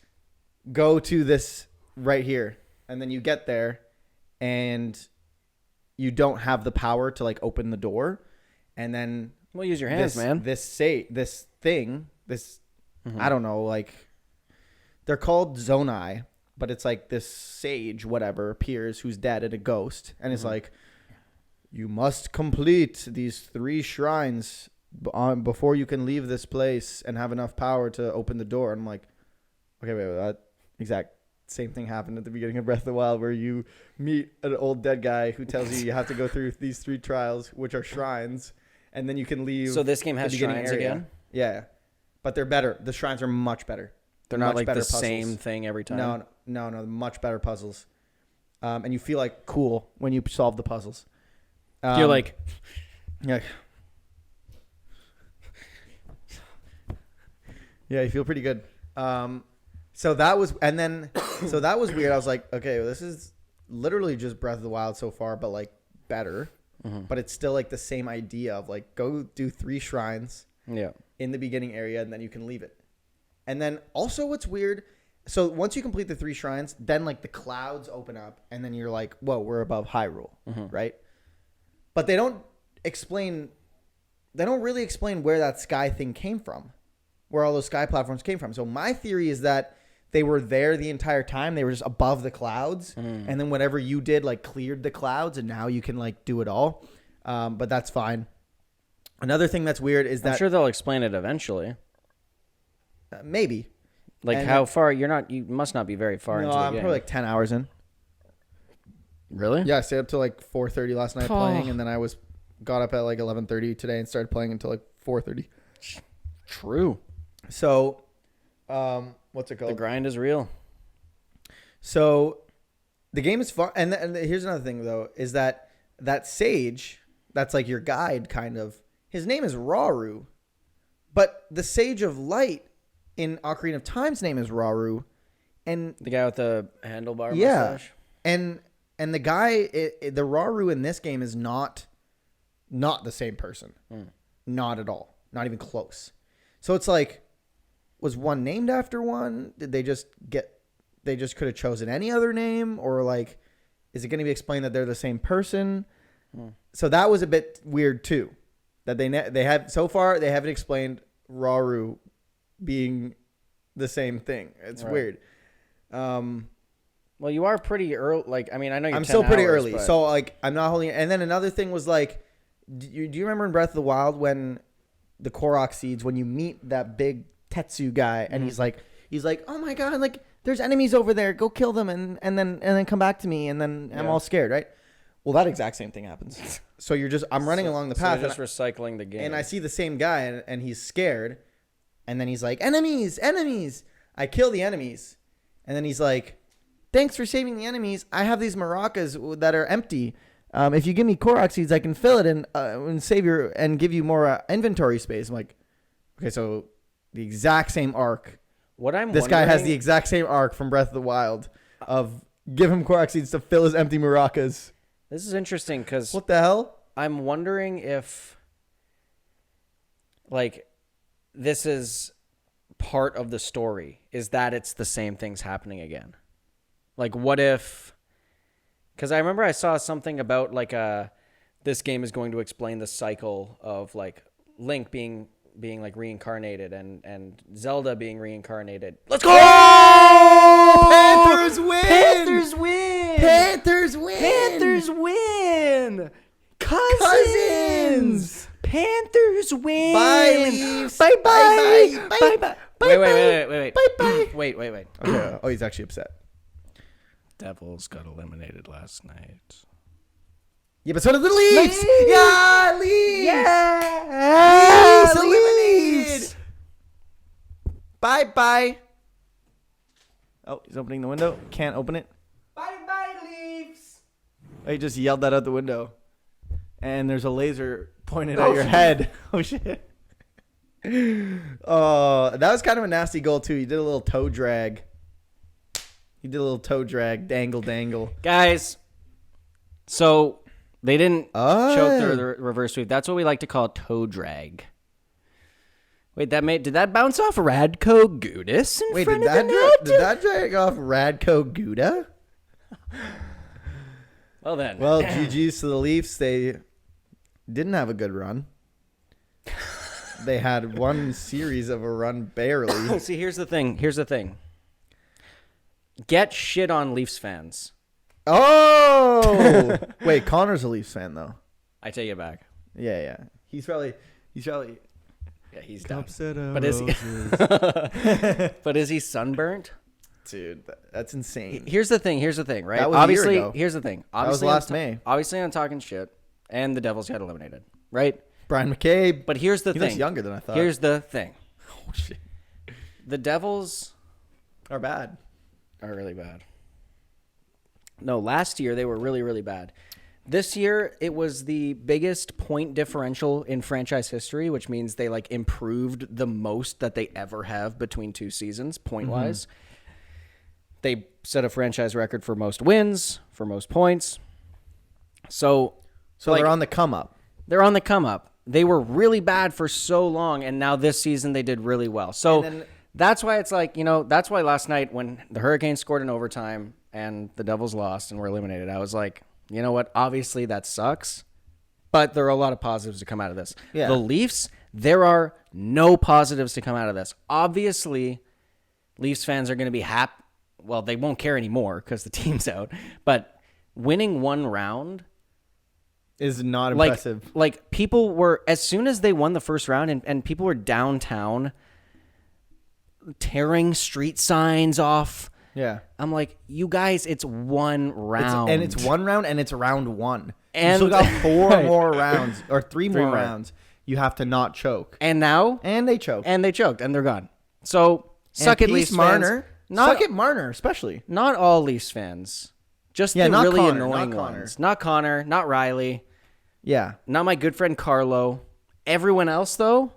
go to this right here. And then you get there and you don't have the power to like open the door. And then Well, use your hands, man. This thing, I don't know, like they're called Zonai, but it's like this sage, whatever, appears who's dead and a ghost, and it's like, you must complete these 3 shrines before you can leave this place and have enough power to open the door. And I'm like, okay, wait, that exact same thing happened at the beginning of Breath of the Wild, where you meet an old dead guy who tells you have to go through these 3 trials, which are shrines, and then you can leave. So this game has shrines again? Yeah, but they're better. The shrines are much better. They're not like the same thing every time? No, much better puzzles. And you feel like cool when you solve the puzzles. You're like... Yeah. Yeah, you feel pretty good. So that was weird. I was like, okay, well, this is literally just Breath of the Wild so far, but like better. But it's still like the same idea of like, go do 3 shrines in the beginning area, and then you can leave it. And then also what's weird, so once you complete the 3 shrines, then like the clouds open up, and then you're like, whoa, we're above Hyrule, right? But they don't really explain where that sky thing came from, where all those sky platforms came from. So my theory is that they were there the entire time. They were just above the clouds. And then whatever you did, like cleared the clouds, and now you can like do it all. But that's fine. Another thing that's weird is that... I'm sure they'll explain it eventually. Maybe. Like and how far you must not be very far into the game. I'm probably like 10 hours in. Really? Yeah, I stayed up till like 4:30 last night playing, and then I got up at like 11:30 today and started playing until like 4:30. True. So, what's it called? The grind is real. So, the game is fun. And here's another thing though, is that sage, that's like your guide kind of, his name is Rauru, but the Sage of Light in Ocarina of Time's name is Rauru, and the guy with the handlebar mustache. And the guy, the Rauru in this game is not the same person. Not at all. Not even close. So it's like, was one named after one? Did they just could have chosen any other name? Or like, is it going to be explained that they're the same person? So that was a bit weird too. That they have, so far, they haven't explained Rauru being the same thing. It's weird. Well, you are pretty early. Like, I mean, I know you're I'm still pretty early. But... So, like, I'm not holding it. And then another thing was, like, do you remember in Breath of the Wild when the Korok seeds, when you meet that big Tetsu guy, and he's like, oh my God, like, there's enemies over there. Go kill them and then come back to me. And then I'm all scared, right? Well, that exact same thing happens. So I'm running along the path. So you're just recycling the game. And I see the same guy, and he's scared. And then he's like, enemies. I kill the enemies. And then he's like, thanks for saving the enemies. I have these maracas that are empty. If you give me Korok seeds, I can fill it and save and give you more inventory space. I'm like, okay, so the exact same arc. This guy has the exact same arc from Breath of the Wild of give him Korok seeds to fill his empty maracas. This is interesting because what the hell? I'm wondering if, like, this is part of the story. Is that it's the same things happening again? Like, what if... Because I remember I saw something about, like, this game is going to explain the cycle of, like, Link being like, reincarnated and Zelda being reincarnated. Let's go! Panthers win! Panthers win! Panthers win! Panthers win! Cousins! Panthers win! Bye, Leafs! Bye-bye! Bye-bye! Bye-bye! Wait. Bye-bye! Wait. Okay. Oh, he's actually upset. Devils got eliminated last night. Yeah, but so did the Leafs! Yeah, Leafs! Yeah! Leafs eliminated! Bye-bye! Oh, he's opening the window. Can't open it. Bye-bye, Leafs! Oh, he just yelled that out the window. And there's a laser pointed at your head. Oh, shit. Oh, that was kind of a nasty goal, too. He did a little toe drag. Dangle. Guys, so they didn't choke the reverse sweep. That's what we like to call toe drag. Wait, did that bounce off Radko Gudis in front of the net? Did that drag off Radko Guda? Well, then. Well, GG's to the Leafs. They didn't have a good run. They had one series of a run barely. See, here's the thing. Get shit on Leafs fans. Oh! Wait, Connor's a Leafs fan, though. I take it back. Yeah. He's probably. Yeah, he's done. But But is he sunburnt? dude, that's insane. Here's the thing, right? That was a year ago. Here's the thing. That was last May. Obviously, I'm talking shit, and the Devils got eliminated, right? Brian McCabe. But here's the He thing. looks younger than I thought. Here's the thing. Oh, shit. The Devils Are bad. are really bad. No, last year they were really, really bad. This year it was the biggest point differential in franchise history, which means they like improved the most that they ever have between two seasons, point wise. They set a franchise record for most wins, for most points. So like, they're on the come up. They're on the come up. They were really bad for so long, and now this season they did really well. So that's why it's like, that's why last night when the Hurricanes scored in overtime and the Devils lost and were eliminated, I was like, you know what? Obviously that sucks, but there are a lot of positives to come out of this. Yeah. The Leafs, there are no positives to come out of this. Obviously, Leafs fans are going to be happy. Well, they won't care anymore because the team's out, but winning one round is not impressive. Like people were, as soon as they won the first round and people were downtown tearing street signs off. Yeah. I'm like, you guys, it's one round. It's one round, and it's round one. And you still got four right. more rounds, or three more more. rounds. You have to not choke. And now? And they choked. And they choked, and they're gone. So, suck it, Leafs Marner. fans. Not, suck it, Marner, especially. Not all Leafs fans. Just the not really Connor, annoying not Connor. ones. Not Connor, not Riley, Yeah. not my good friend Carlo. Everyone else, though?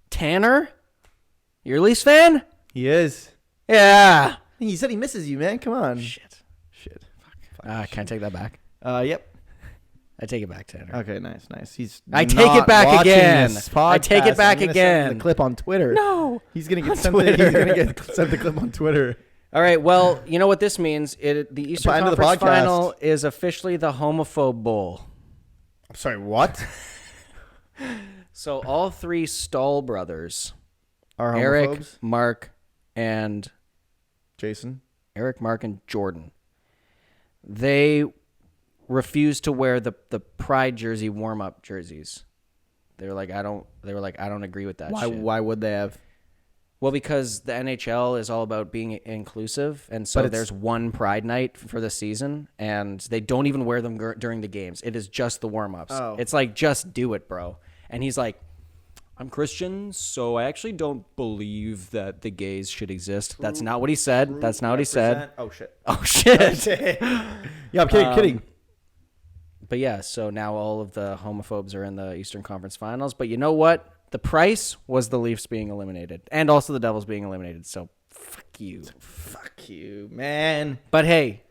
Tanner? You're a Leafs fan? He is. Yeah. He said he misses you, man. Come on. Shit. Fuck. Can I take that back? Yep. I take it back, Tanner. Okay, nice. He's I take not it back watching again. this I take it podcast. back I'm gonna again. Send him the clip on Twitter. No. He's gonna On get sent. Twitter. He's gonna get sent the clip on Twitter. All right. Well, you know what this means? The Eastern End of the Conference podcast. Final is officially the Homophobe Bowl. I'm sorry. What? So all three Stahl brothers, Are Eric, homophobes? Mark, and Jason. Jordan, they refused to wear the Pride jersey warm-up jerseys. They were like, I don't agree with that shit. Why would they have? Well, because the NHL is all about being inclusive, and so there's one Pride night for the season, and they don't even wear them during the games. It is just the warm-ups. Oh. It's like, just do it, bro. And he's like, I'm Christian, so I actually don't believe that the gays should exist. That's not what he said. That's not what he said. Oh shit. Oh, shit. Yeah, I'm kidding. But yeah, so now all of the homophobes are in the Eastern Conference Finals. But you know what? The price was the Leafs being eliminated, and also the Devils being eliminated. So fuck you. Fuck you, man. But hey,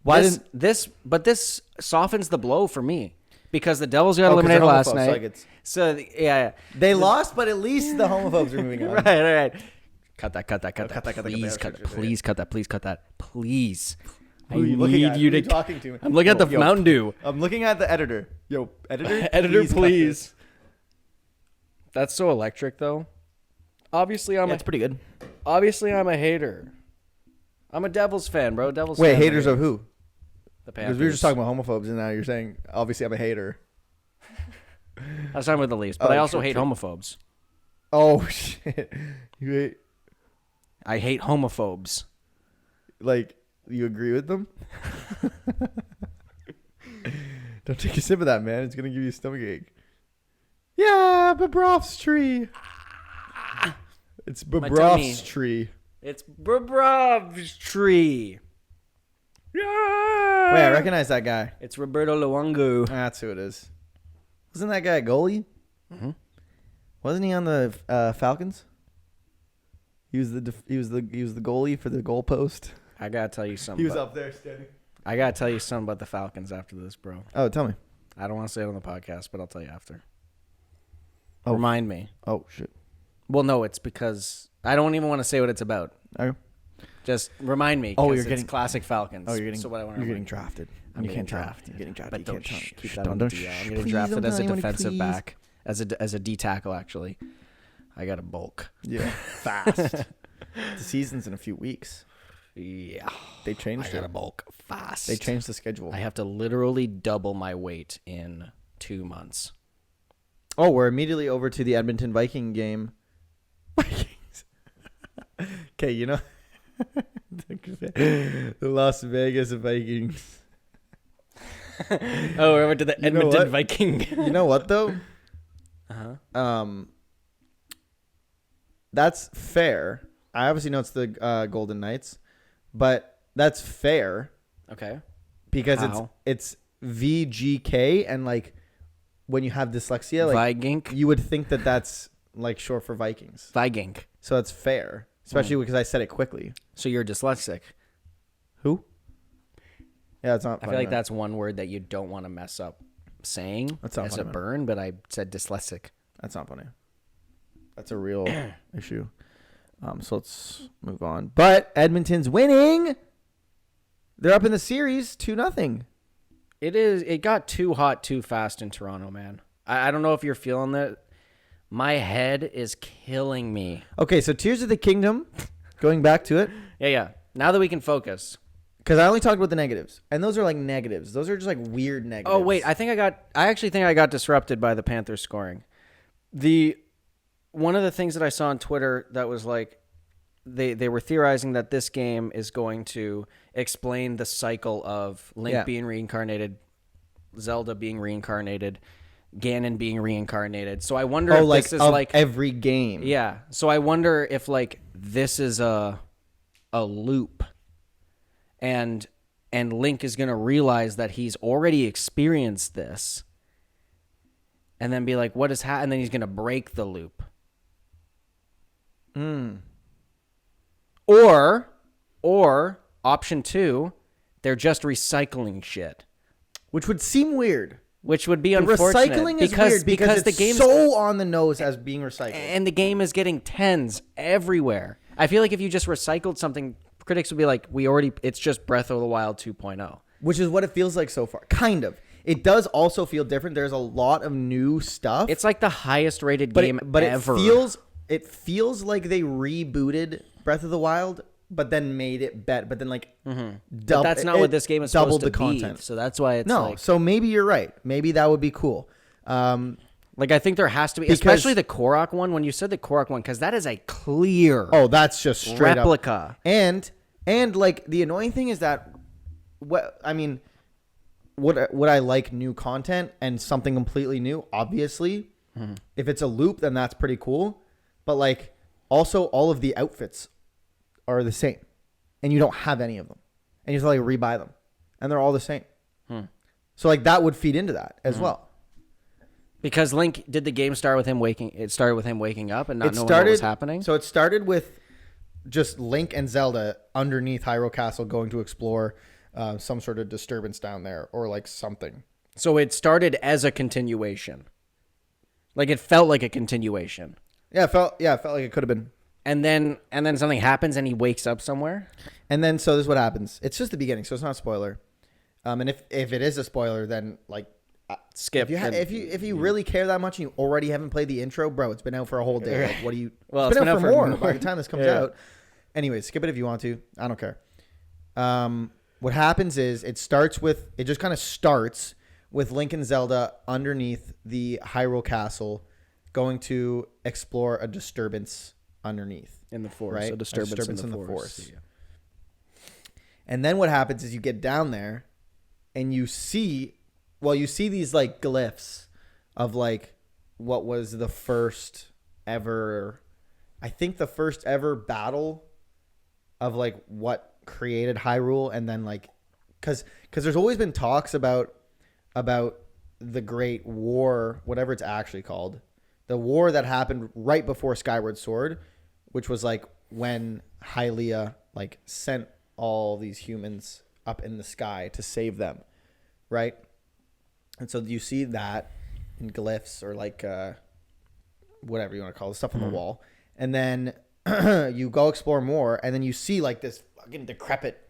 Why this softens the blow for me because the Devils got 'cause eliminated they're last homophobes, night. So yeah. They lost, but at least the homophobes are moving on. Right. Cut that. cut that. Please cut that. Please. I Who are you looking need at? you Who are to. you talking to? I'm looking at the Yo, Mountain Dew. I'm looking at the editor. Yo, editor. Editor, cut please. this. That's so electric, though. Obviously, It's pretty good. I'm a hater. I'm a Devils fan, bro. Devils. Wait, fans are haters of who? the Because Panthers. we were just talking about homophobes, and now you're saying obviously I'm a hater. I was talking about the Leafs, but I also hate homophobes. Oh shit! You hate, I hate homophobes. like, you agree with them? Don't take a sip of that, man. It's gonna give you a stomachache. Yeah, Bobrov's tree. It's Bobrov's tree. It's Bobrov's tree. Yeah. Wait, I recognize that guy. It's Roberto Luongo. That's who it is. Wasn't that guy a goalie? Mm-hmm. Wasn't he on the Falcons? He was the goalie for the goalpost. I gotta tell you something. He was up there standing. I gotta tell you something about the Falcons after this, bro. Oh, tell me. I don't want to say it on the podcast, but I'll tell you after. Oh. Remind me. Oh shit. Well, no, it's because I don't even want to say what it's about. Okay. Just remind me. Oh, 'cause you're it's getting classic Falcons. Oh, you're getting. So what I want You're to getting drafted. I'm You getting can't tell. drafted. You're getting drafted. But You don't can't tell. keep that Don't- on don't the DL. I'm sh- getting please drafted don't as a tell anyone, defensive please. back, as a D tackle actually. I got a bulk. Yeah, fast. The season's in a few weeks. Yeah, They changed I got a it. bulk fast. They changed the schedule. I have to literally double my weight in 2 months. Oh, we're immediately over to the Edmonton Viking game. Vikings. Okay, you know the Las Vegas Vikings. Oh, we're over to the You know Edmonton what? Viking. You know what though? That's fair. I obviously know it's the Golden Knights, but that's fair Okay. because How? it's VGK, and like when you have dyslexia, like Viking. you would think that that's like short for Vikings. Viking. So that's fair, especially because I said it quickly. So you're dyslexic. Who? Yeah, it's not. I feel like that's one word that you don't want to mess up saying That's not as funny, a man. burn, but I said dyslexic. That's not funny. That's a real issue. So let's move on. But Edmonton's winning. They're up in the series 2-0. It got too hot too fast in Toronto, man. I don't know if you're feeling that. My head is killing me. Okay, so Tears of the Kingdom, going back to it, Yeah. Now that we can focus. because I only talked about the negatives, and those are like negatives. Those are just like weird negatives. Oh wait, I actually think I got disrupted by the Panthers scoring. One of the things that I saw on Twitter that was like they were theorizing that this game is going to explain the cycle of Link being reincarnated, Zelda being reincarnated, Ganon being reincarnated. So I wonder if this is like every game. yeah. So I wonder if like this is a loop, and Link is gonna realize that he's already experienced this, and then be like, "What is and then he's gonna break the loop. Or option 2, they're just recycling shit, Which would seem weird. which would be unfortunate. Recycling is weird because the it's game's so on the nose as being recycled. and the game is getting 10s everywhere. I feel like if you just recycled something, critics would be like, it's just Breath of the Wild 2.0. Which is what it feels like so far. Kind of. It does also feel different. There's a lot of new stuff. It's like the highest rated but game ever. It feels like they rebooted Breath of the Wild, but then made it better. But then But that's not what this game is supposed doubled to the content. be. So that's why it's No, like, so maybe you're right. Maybe that would be cool. like I think there has to be, Because- especially the Korok one. When you said the Korok one, because that is a clear Oh, that's just straight replica. up. And like the annoying thing is that would I like new content and something completely new? Obviously, if it's a loop, then that's pretty cool. But like, also all of the outfits are the same, and you don't have any of them, and you have to like rebuy them, and they're all the same. So like that would feed into that as well. Because Link, did the game start with him waking? It started with him waking up and not knowing what was happening. So it started with just Link and Zelda underneath Hyrule Castle going to explore some sort of disturbance down there or like something. So it started as a continuation. Like it felt like a continuation. Yeah, it felt like it could have been. And then something happens and he wakes up somewhere. And then so this is what happens. It's just the beginning, so it's not a spoiler. And if it is a spoiler, then like Skip. If you really care that much and you already haven't played the intro, bro, it's been out for a whole day. Like, what do you? Well, it's been out for more more. by the time this comes out. Anyway, skip it if you want to. I don't care. What happens is it just kind of starts with Link and Zelda underneath the Hyrule Castle, going to explore a disturbance underneath in the forest. right? A disturbance in the forest. Yeah. And then what happens is you get down there and you see these like glyphs of like what was the first ever, I think the first ever battle of like what created Hyrule. And then like, cause there's always been talks about the Great War, whatever it's actually called, the war that happened right before Skyward Sword, which was like when Hylia like sent all these humans up in the sky to save them, right? And so you see that in glyphs or like whatever you want to call it, stuff on the wall, and then you go explore more, and then you see like this fucking decrepit,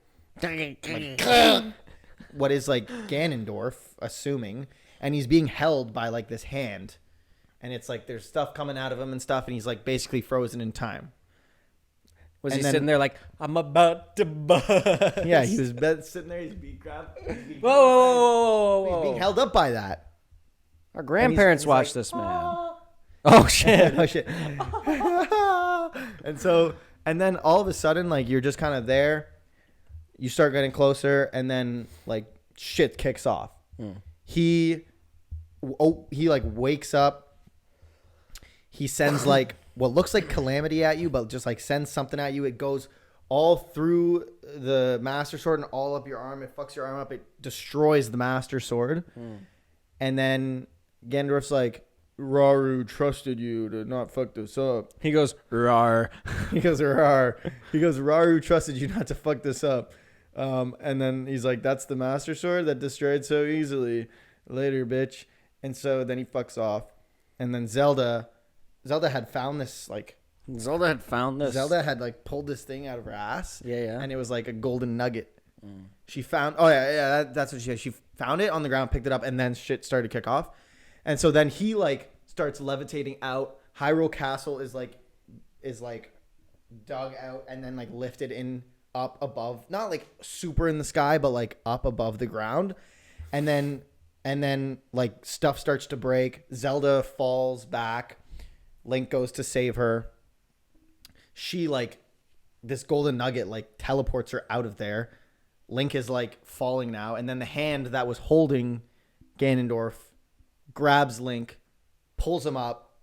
what is like Ganondorf, assuming, and he's being held by like this hand, and it's like there's stuff coming out of him and stuff, and he's like basically frozen in time. Was he sitting there like, I'm about to bust? Yeah, he was sitting there. He's being grabbed. Whoa. He's being held up by that. Our grandparents he's watched like, this, man. Oh, shit. Oh shit. And then all of a sudden, like, you're just kind of there. You start getting closer, and then like shit kicks off. He like wakes up. He sends like what looks like calamity at you, but just like sends something at you. It goes all through the Master Sword and all up your arm. It fucks your arm up. It destroys the Master Sword. And then Ganondorf's like, Rauru trusted you to not fuck this up. He goes, rawr. He goes, rawr. He goes, Rauru trusted you not to fuck this up. And then he's like, that's the Master Sword that destroyed so easily. Later, bitch. And so then he fucks off. And then Zelda had found this, like... Zelda had like pulled this thing out of her ass. Yeah. And it was like a golden nugget. She found... Oh, yeah, that's what she had. She found it on the ground, picked it up, and then shit started to kick off. And so then he, like, starts levitating out. Hyrule Castle is dug out and then, like, lifted in up above. Not, like, super in the sky, but, like, up above the ground. And then, like, stuff starts to break. Zelda falls back. Link goes to save her. She, like, this golden nugget, like, teleports her out of there. Link is, like, falling now. And then the hand that was holding Ganondorf grabs Link, pulls him up,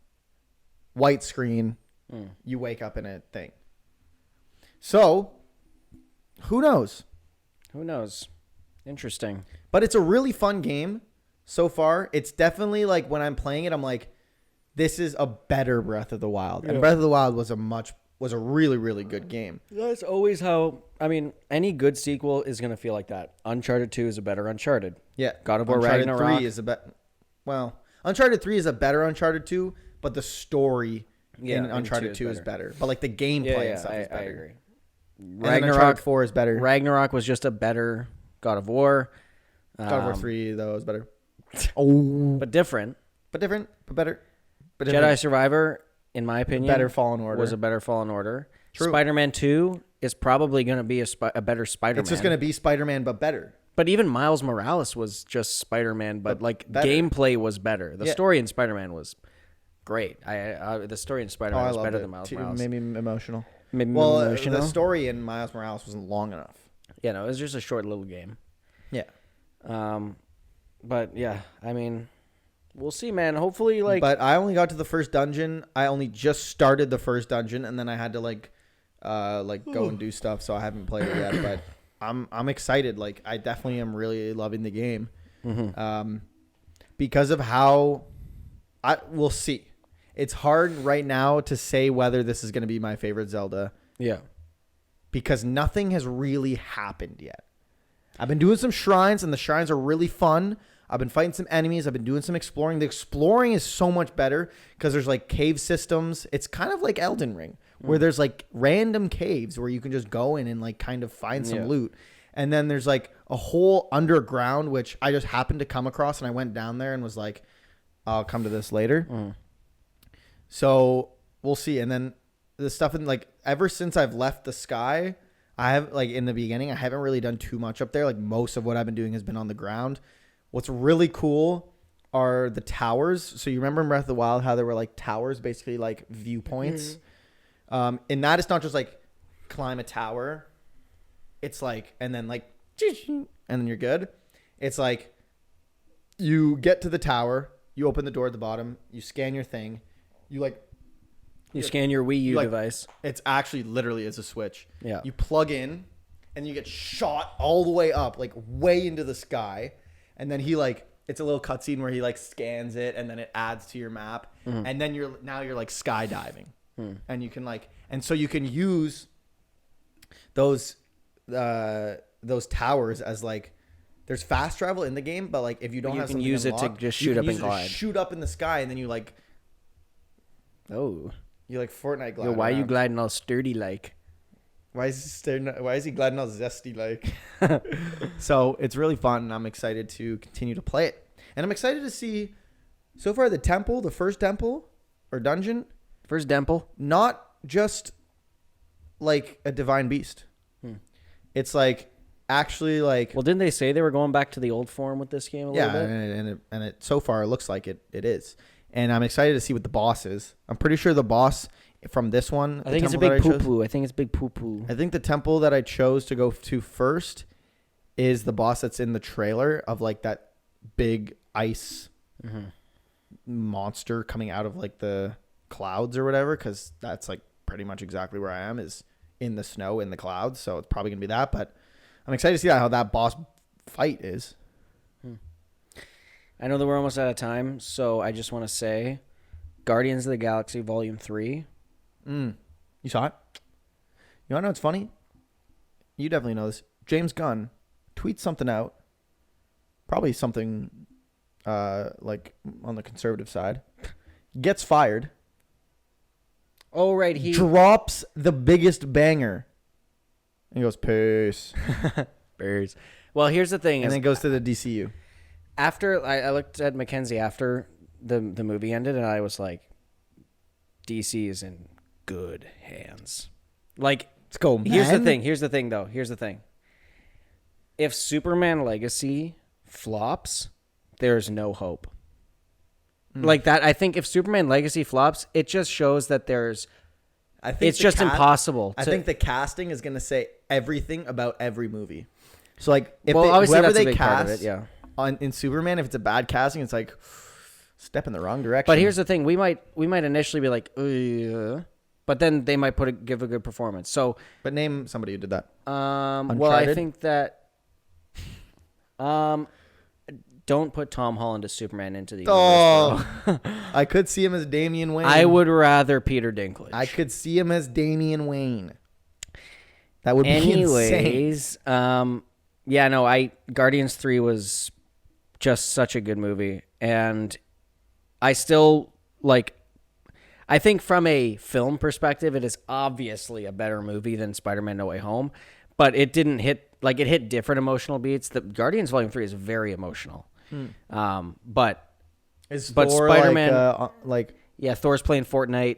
white screen. You wake up in a thing. So, who knows? Who knows? Interesting. But it's a really fun game so far. It's definitely, like, when I'm playing it, I'm like, this is a better Breath of the Wild. And Breath of the Wild was a really, really good game. That's always how, I mean, any good sequel is going to feel like that. Uncharted 2 is a better Uncharted. Yeah. God of War Uncharted Ragnarok. 3 is Uncharted 3 is a better Uncharted 2, but the story in Uncharted 2 is better. But, like, the gameplay and stuff is better. I agree. Ragnarok 4 is better. Ragnarok was just a better God of War. God of War 3, though, is better. But different. But different, but better. But Jedi different. Survivor, in my opinion, Better Fallen Order. was a better Fallen Order. True. Spider-Man 2 is probably going to be a better Spider-Man. It's just going to be Spider-Man, but better. But even Miles Morales was just Spider-Man, but like better. gameplay was better. The story in Spider-Man was great. The story in Spider-Man was better than Miles Morales. Made me emotional. Emotional. The story in Miles Morales wasn't long enough. Yeah, no, it was just a short little game. Yeah. But yeah, I mean, we'll see, man. Hopefully, like. But I only got to the first dungeon. I only just started the first dungeon, and then I had to go and do stuff. So I haven't played it yet. But I'm excited. Like, I definitely am really loving the game. Because of how we'll see. It's hard right now to say whether this is going to be my favorite Zelda. Yeah. Because nothing has really happened yet. I've been doing some shrines, and the shrines are really fun. I've been fighting some enemies. I've been doing some exploring. The exploring is so much better because there's like cave systems. It's kind of like Elden Ring, where there's like random caves where you can just go in and like kind of find some loot. And then there's like a whole underground, which I just happened to come across, and I went down there and was like, I'll come to this later. So we'll see. And then the stuff in like, ever since I've left the sky, I have like in the beginning, I haven't really done too much up there. Like most of what I've been doing has been on the ground. What's really cool are the towers. So you remember in Breath of the Wild how there were like towers, basically like viewpoints. In that, it's not just like climb a tower. It's like, and then like, and then you're good. It's like you get to the tower, you open the door at the bottom, you scan your thing, you scan your Wii U device. It's actually literally is a switch. Yeah. You plug in, and you get shot all the way up, like way into the sky. And then he like, it's a little cutscene where he like scans it, and then it adds to your map. And then you're like skydiving, and you can like, and so you can use those towers as like, there's fast travel in the game, but like if you don't have something use it unlocked, to just shoot up and glide. Shoot up in the sky, and then you like, oh, you like Fortnite glide. yo, why are you around. gliding all sturdy like? Why is he gliding all zesty like? So it's really fun, and I'm excited to continue to play it. And I'm excited to see, so far, the first temple or dungeon, First Demple. not just like a divine beast. It's like actually like, Well, didn't they say they were going back to the old form with this game a little bit? and it so far it looks like it is. And I'm excited to see what the boss is. I'm pretty sure the boss from this one, I think it's a big poo-poo. I think it's big poo-poo. I think the temple that I chose to go to first is the boss that's in the trailer of like that big ice monster coming out of like the clouds or whatever, because that's like pretty much exactly where I am, is in the snow in the clouds. So it's probably gonna be that, but I'm excited to see how that boss fight is. I know that we're almost out of time, so I just want to say Guardians of the Galaxy Volume 3. You saw it? You wanna know what's funny? You definitely know this. James Gunn tweets something out, probably something like on the conservative side, gets fired. Oh, right. He drops the biggest banger. And he goes, peace. Bears. Well, here's the thing. And then goes to the DCU. After I looked at Mackenzie after the movie ended, and I was like, DC is in good hands. Like, let's go, man. Here's the thing, though. Here's the thing. If Superman Legacy flops, there's no hope. Like that, I think if Superman Legacy flops, it just shows that it's just impossible. I think the casting is going to say everything about every movie. So like, if obviously whoever that's a they big part of cast it, yeah. in Superman, if it's a bad casting, it's like step in the wrong direction. But here's the thing: we might initially be like, but then they might give a good performance. So, but name somebody who did that. Well, I think that, don't put Tom Holland as Superman into the universe, bro. I could see him as Damian Wayne. I would rather Peter Dinklage. I could see him as Damian Wayne. That would be insane. Yeah, no, Guardians 3 was just such a good movie, and I still like. I think from a film perspective, it is obviously a better movie than Spider-Man: No Way Home, but it didn't hit it hit different emotional beats. The Guardians Volume 3 is very emotional. But Thor Spider-Man like yeah, Thor's playing Fortnite.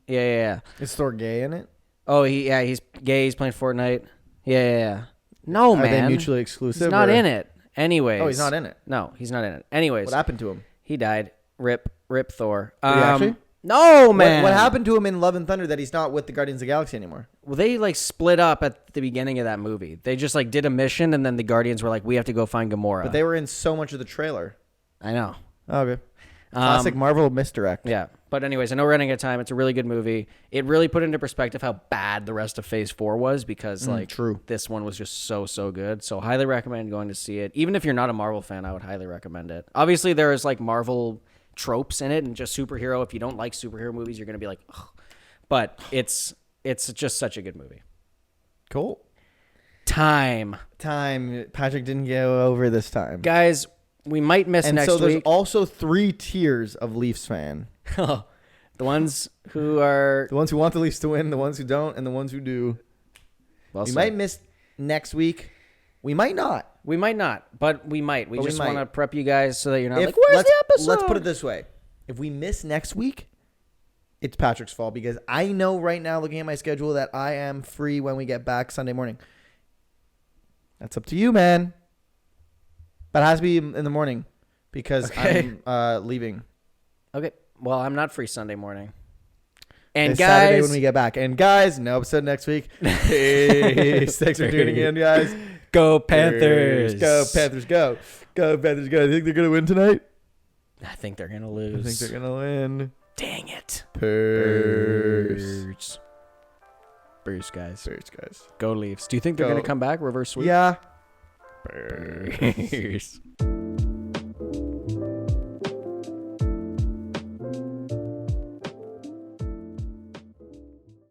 Yeah. Is Thor gay in it? Oh, he's gay. He's playing Fortnite. Yeah. No, man. Are they mutually exclusive? He's not in it. Anyways. Oh, he's not in it. No, he's not in it. Anyways. What happened to him? He died. Rip Thor. Did he actually? No, man. What happened to him in Love and Thunder that he's not with the Guardians of the Galaxy anymore? Well, they split up at the beginning of that movie. They just did a mission, and then the Guardians were like, we have to go find Gamora. But they were in so much of the trailer. I know. Oh, okay. Classic Marvel misdirect. Yeah. But anyways, I know we're running out of time. It's a really good movie. It really put into perspective how bad the rest of Phase 4 was, because true. This one was just so good. So highly recommend going to see it. Even if you're not a Marvel fan, I would highly recommend it. Obviously, there is Marvel tropes in it and just superhero. If you don't like superhero movies, you're going to be like, ugh. But it's just such a good movie. Cool. Time. Patrick didn't go over this time. Guys, we might miss next week. And so there's also 3 tiers of Leafs fan. The ones who are... The ones who want the Leafs to win, the ones who don't, and the ones who do. Well, we might miss next week. We might not. We might not, but we might. We just want to prep you guys so that you're not where's the episode? Let's put it this way. If we miss next week, it's Patrick's fault, because I know right now, looking at my schedule, that I am free when we get back Sunday morning. That's up to you, man. But it has to be in the morning, because I'm leaving. Okay. Well, I'm not free Sunday morning. And it's guys, Saturday when we get back. And guys, no episode next week. Peace. Thanks for tuning in, guys. Go Panthers. Go Panthers. Go. Go Panthers. Go. You think they're going to win tonight? I think they're going to lose. I think they're going to win. Dang it. Peace. Peace, guys. Peace, guys. Go Leafs. Do you think they're going to come back? Reverse sweep? Yeah. Peace.